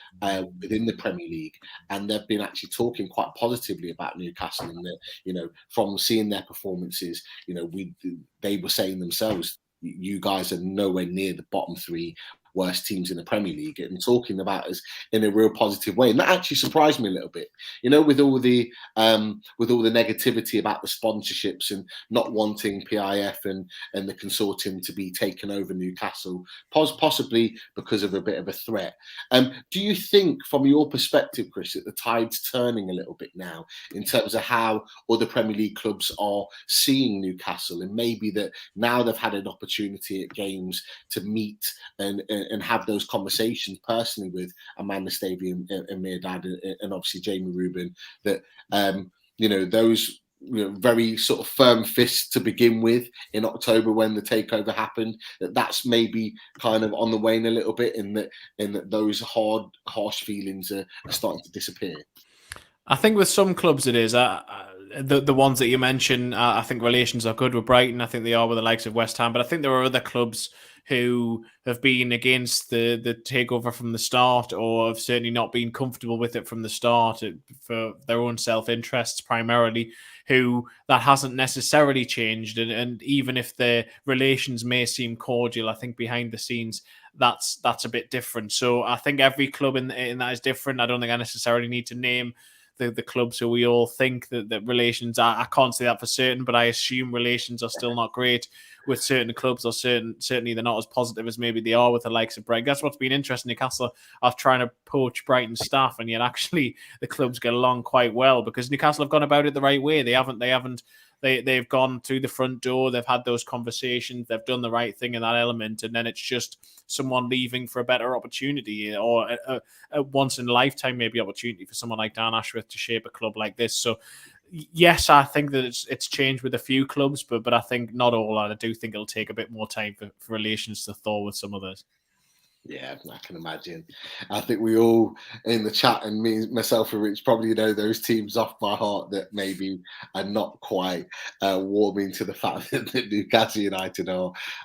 A: within the Premier League, and they've been actually talking quite positively about Newcastle, and that, from seeing their performances, they were saying themselves, you guys are nowhere near the bottom 3 worst teams in the Premier League, and talking about us in a real positive way. And that actually surprised me a little bit, with all the negativity about the sponsorships and not wanting PIF and the consortium to be taken over Newcastle, possibly because of a bit of a threat. Do you think, from your perspective, Chris, that the tide's turning a little bit now in terms of how other Premier League clubs are seeing Newcastle, and maybe that now they've had an opportunity at games to meet and have those conversations personally with Amanda Staveley and Mehrdad and obviously Jamie Rubin, that those very sort of firm fists to begin with in October when the takeover happened, that's maybe kind of on the wane a little bit, and that those harsh feelings are starting to disappear?
C: I think with some clubs it is. The ones that you mentioned, I think relations are good with Brighton. I think they are with the likes of West Ham. But I think there are other clubs who have been against the takeover from the start, or have certainly not been comfortable with it from the start for their own self-interests primarily, who that hasn't necessarily changed. And even if the relations may seem cordial, I think behind the scenes, that's a bit different. So I think every club in that is different. I don't think I necessarily need to name the clubs who we all think that relations are. I can't say that for certain, but I assume relations are still not great with certain clubs, or certainly they're not as positive as maybe they are with the likes of Brighton. That's what's been interesting. Newcastle are trying to poach Brighton staff, and yet actually the clubs get along quite well because Newcastle have gone about it the right way. They've gone through the front door. They've had those conversations. They've done the right thing in that element. And then it's just someone leaving for a better opportunity, or a once in a lifetime maybe opportunity for someone like Dan Ashworth to shape a club like this. So yes, I think that it's changed with a few clubs, but I think not all. And I do think it'll take a bit more time for relations to thaw with some others.
A: Yeah, I can imagine. I think we all in the chat, and me, myself and Rich, probably know those teams off by heart that maybe are not quite warming to the fact that Newcastle United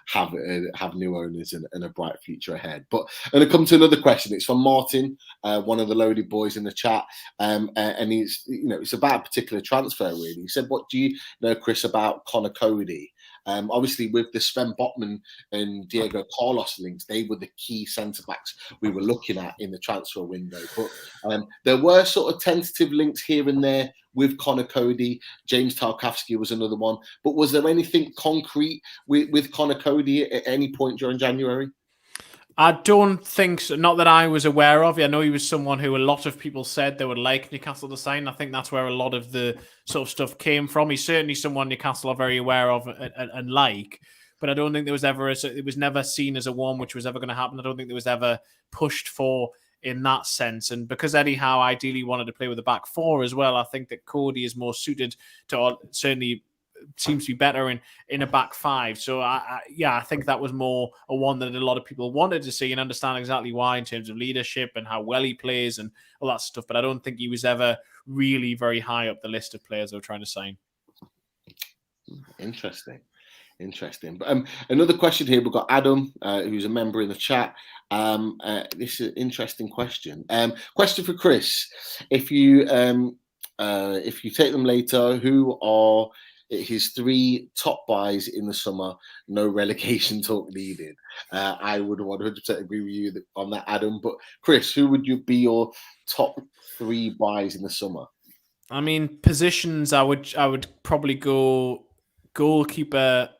A: have new owners and a bright future ahead. But I'm going to come to another question. It's from Martin, one of the loaded boys in the chat, and he's it's about a particular transfer really. He said, "What do you know, Chris, about Connor Cody?" Obviously, with the Sven Botman and Diego Carlos links, they were the key centre-backs we were looking at in the transfer window. But there were sort of tentative links here and there with Connor Cody. James Tarkowski was another one. But was there anything concrete with Connor Cody at any point during January?
C: I don't think so. Not that I was aware of. I know he was someone who a lot of people said they would like Newcastle to sign. I think that's where a lot of the sort of stuff came from. He's certainly someone Newcastle are very aware of and like. But I don't think there was ever it was never seen as a one which was ever going to happen. I don't think there was ever pushed for in that sense. And because Eddie Howe ideally wanted to play with a back 4 as well, I think that Cody is more suited to certainly seems to be better in a back 5. So I think that was more a one that a lot of people wanted to see and understand exactly why in terms of leadership and how well he plays and all that stuff. But I don't think he was ever really very high up the list of players they were trying to sign.
A: Interesting. But another question here. We've got Adam, who's a member in the chat. This is an interesting question. Question for Chris: If you take them later, who are his 3 top buys in the summer? No relegation talk needed. I would 100% agree with you on that, Adam. But Chris, who would you be your top 3 buys in the summer?
C: I mean, positions. I would probably go goalkeeper,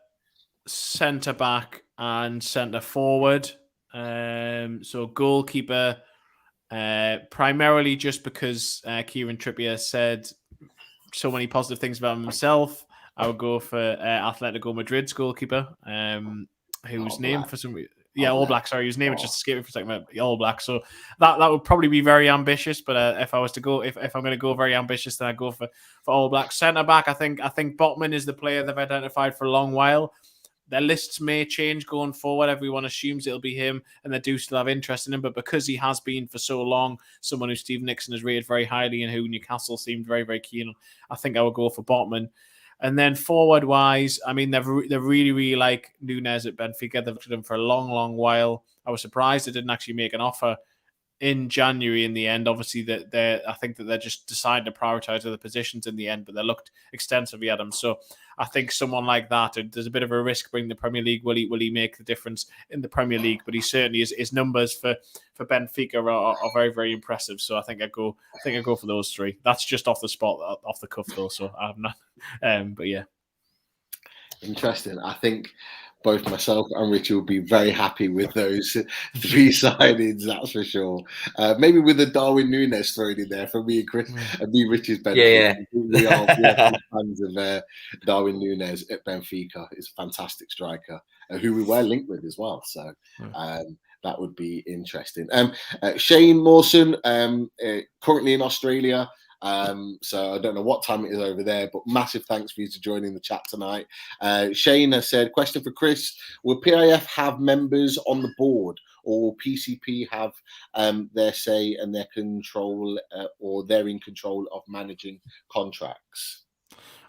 C: centre back, and centre forward. So goalkeeper, primarily just because Kieran Trippier said so many positive things about himself. I would go for Atletico Madrid's goalkeeper, who's named for some reason. All Black. Sorry, his name was just escaping for a second. All Black. So that would probably be very ambitious. But if I was to go, if I'm going to go very ambitious, then I go for All Black. Centre back, I think Botman is the player they've identified for a long while. Their lists may change going forward. Everyone assumes it'll be him, and they do still have interest in him. But because he has been for so long, someone who Steve Nixon has rated very highly and who Newcastle seemed very, very keen on, I think I would go for Botman. And then forward-wise, I mean, they really, really like Nunes at Benfica. They've looked at him for a long, long while. I was surprised they didn't actually make an offer in January in the end. Obviously, I think that they're just deciding to prioritise other positions in the end, but they looked extensively at him. So I think someone like that, there's a bit of a risk bringing the Premier League. Will he make the difference in the Premier League? But he certainly is. His numbers for Benfica are very, very impressive. So I think I go for those three. That's just off the spot, off the cuff though. So I'm not. But yeah,
A: interesting. I think both myself and Richie will be very happy with those three signings, that's for sure. Maybe with the Darwin Nunes thrown in there for me and Chris, and me, Richie's benefit. Yeah. We are fans of Darwin Nunes at Benfica. He's a fantastic striker, who we were linked with as well. So that would be interesting. Shane Mawson, currently in Australia. So I don't know what time it is over there, but massive thanks for you to joining the chat tonight. Shane has said, question for Chris, will PIF have members on the board, or will PCP have their say and their control, or they're in control of managing contracts?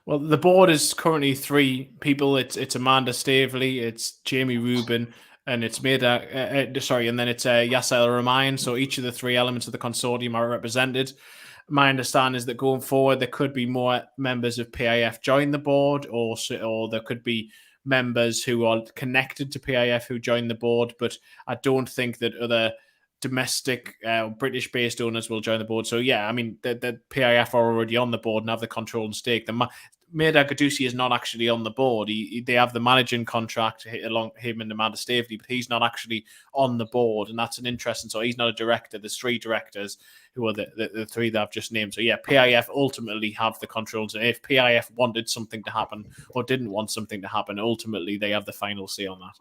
C: Well, the board is currently three people. It's Amanda Staveley, it's Jamie Rubin, and it's Mehrdad, and then it's Yasser Ramayan. So each of the three elements of the consortium are represented. My understanding is that going forward, there could be more members of PIF join the board, or there could be members who are connected to PIF who join the board. But I don't think that other domestic British-based owners will join the board. So yeah, I mean, the PIF are already on the board and have the control and stake. Mehrdad Gadusi is not actually on the board. They have the managing contract along him and Amanda Staveley, but he's not actually on the board, and that's an interesting. So he's not a director. There's three directors who are the three that I've just named. So yeah, PIF ultimately have the controls. And if PIF wanted something to happen or didn't want something to happen, ultimately they have the final say on that.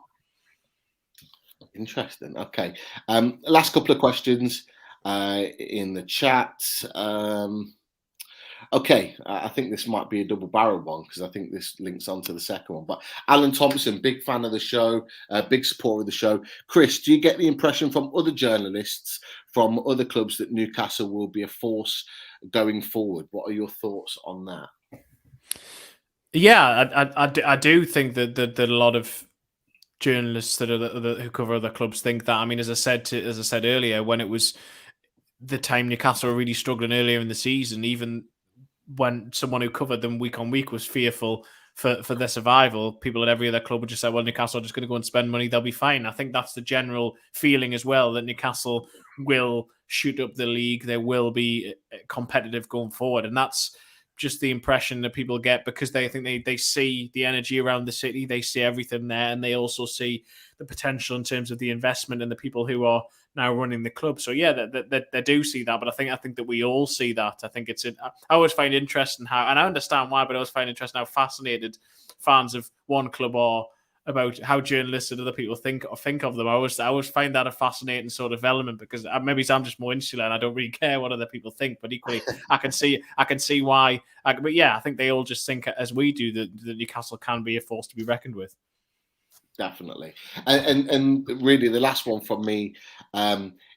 A: Interesting. Okay. Last couple of questions in the chat. Okay, I think this might be a double-barreled one because I think this links on to the second one. But Alan Thompson, big fan of the show, big supporter of the show. Chris, do you get the impression from other journalists from other clubs that Newcastle will be a force going forward? What are your thoughts on that?
C: Yeah, I do think that a lot of journalists who cover other clubs think that. I mean, as I said earlier, when it was the time Newcastle were really struggling earlier in the season, even when someone who covered them week on week was fearful for their survival, people at every other club would just say, well, Newcastle are just going to go and spend money, they'll be fine. I think that's the general feeling as well, that Newcastle will shoot up the league, they will be competitive going forward. And that's just the impression that people get because they think they see the energy around the city, they see everything there, and they also see the potential in terms of the investment and the people who are now running the club. So yeah, they do see that, but I think that we all see that. I think I always find interesting how, and I understand why, but I always find interesting how fascinated fans of one club are about how journalists and other people think of them. I always find that a fascinating sort of element because maybe I'm just more insular and I don't really care what other people think. But equally, I can see why. But yeah, I think they all just think as we do that Newcastle can be a force to be reckoned with.
A: Definitely, and really the last one from me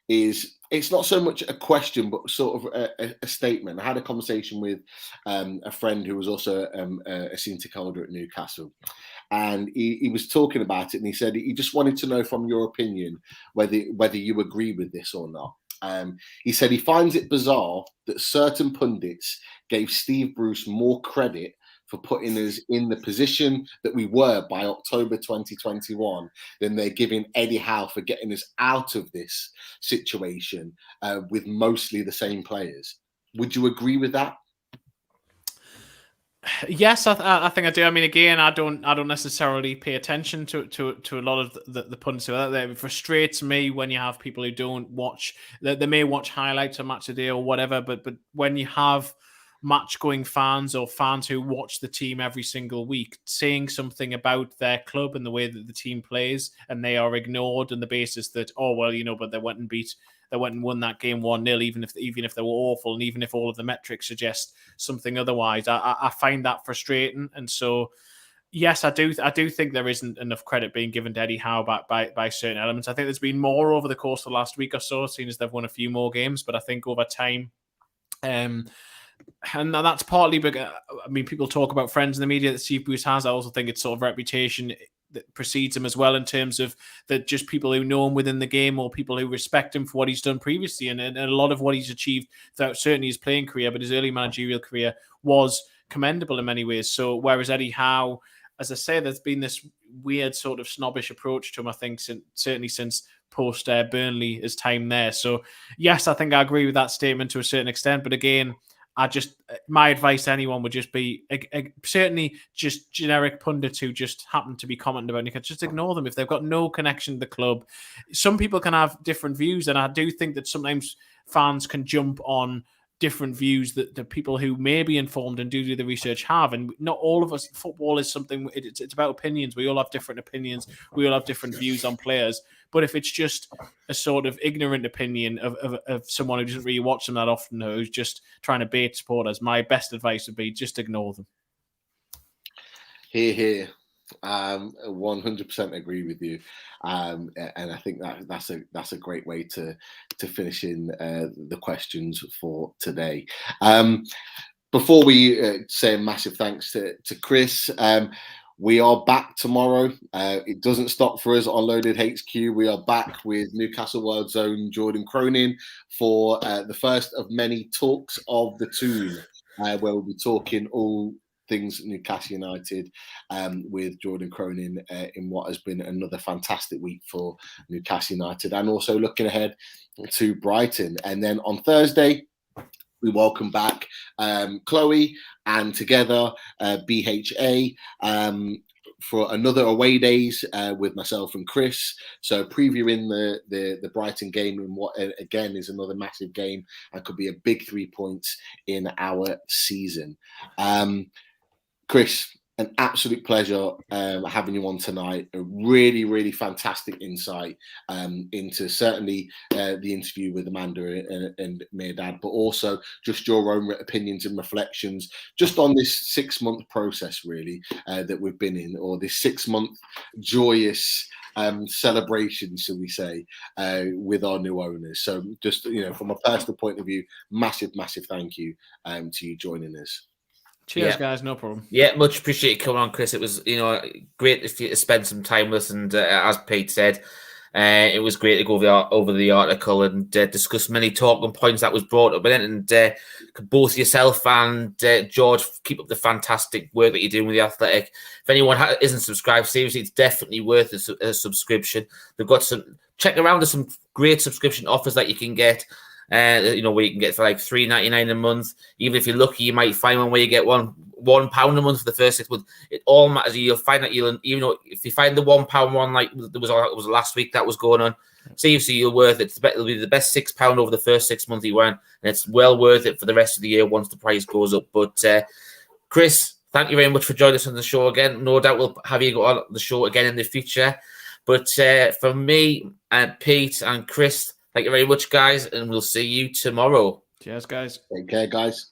A: is it's not so much a question but sort of a statement. I had a conversation with a friend who was also a season ticket holder at Newcastle, and he was talking about it, and he said he just wanted to know from your opinion whether you agree with this or not. He said he finds it bizarre that certain pundits gave Steve Bruce more credit for putting us in the position that we were by October 2021 than they're giving Eddie Howe for getting us out of this situation with mostly the same players. Would you agree with that?
C: Yes, I think I do. I mean, again, I don't necessarily pay attention to a lot of the pundits who are out there. It frustrates me when you have people who don't watch. They may watch highlights or match a day or whatever, but when you have match-going fans or fans who watch the team every single week saying something about their club and the way that the team plays, and they are ignored on the basis that, oh, well, but they went and won that game 1-0, even if they were awful, and even if all of the metrics suggest something otherwise. I find that frustrating, and so yes, I do think there isn't enough credit being given to Eddie Howe by certain elements. I think there's been more over the course of the last week or so, seeing as they've won a few more games, but I think over time, and that's partly because, people talk about friends in the media that Steve Bruce has. I also think it's sort of reputation that precedes him as well, in terms of that just people who know him within the game or people who respect him for what he's done previously, and a lot of what he's achieved throughout certainly his playing career, but his early managerial career was commendable in many ways. So whereas Eddie Howe, as I say, there's been this weird sort of snobbish approach to him, I think, certainly since post Burnley, his time there. So yes, I think I agree with that statement to a certain extent, but again, my advice to anyone would just be, certainly just generic pundits who just happen to be commenting about anything, just ignore them if they've got no connection to the club. Some people can have different views, and I do think that sometimes fans can jump on different views that the people who may be informed and do the research have. And not all of us, football is something, it's about opinions. We all have different opinions. We all have different views on players. But if it's just a sort of ignorant opinion of someone who doesn't really watch them that often, who's just trying to bait supporters, my best advice would be just ignore them.
A: Hear, hear. 100% agree with you, and I think that's a great way to finish in the questions for today. Before we say a massive thanks to Chris, we are back tomorrow. It doesn't stop for us on Loaded HQ. We are back with Newcastle World's own Jordan Cronin for the first of many talks of the Toon, where we'll be talking all things Newcastle United with Jordan Cronin in what has been another fantastic week for Newcastle United, and also looking ahead to Brighton. And then on Thursday, we welcome back Chloe and together BHA for another away days with myself and Chris. So previewing the Brighton game in what again is another massive game and could be a big 3 points in our season. Chris, an absolute pleasure having you on tonight. A really, really fantastic insight into certainly the interview with Amanda and Mehrdad, but also just your own opinions and reflections just on this 6-month process, really, that we've been in, or this 6-month joyous celebration, shall we say, with our new owners. So just, from a personal point of view, massive, massive thank you to you joining us.
C: Cheers, guys. No problem.
B: Yeah, much appreciated coming on, Chris. It was, great if you spend some time with us. And as Pete said, it was great to go over the article and discuss many talking points that was brought up in it. And both yourself and George, keep up the fantastic work that you're doing with The Athletic. If anyone isn't subscribed, seriously, it's definitely worth a subscription. They've got check around. There's some great subscription offers that you can get. Where you can get for like $3.99 a month. Even if you're lucky, you might find one where you get £1 a month for the first 6 months. It all matters. You'll find that if you find the £1 one, like it was last week that was going on, seriously, you're worth it. It'll be the best £6 over the first 6 months you went, and it's well worth it for the rest of the year once the price goes up. But Chris, thank you very much for joining us on the show again. No doubt we'll have you go on the show again in the future. But from me and Pete and Chris, thank you very much, guys, and we'll see you tomorrow.
C: Cheers, guys.
A: Take care, guys.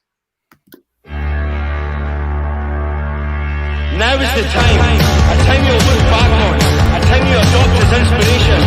D: Now is the time. A time you'll look back on. A time you adopt as inspiration.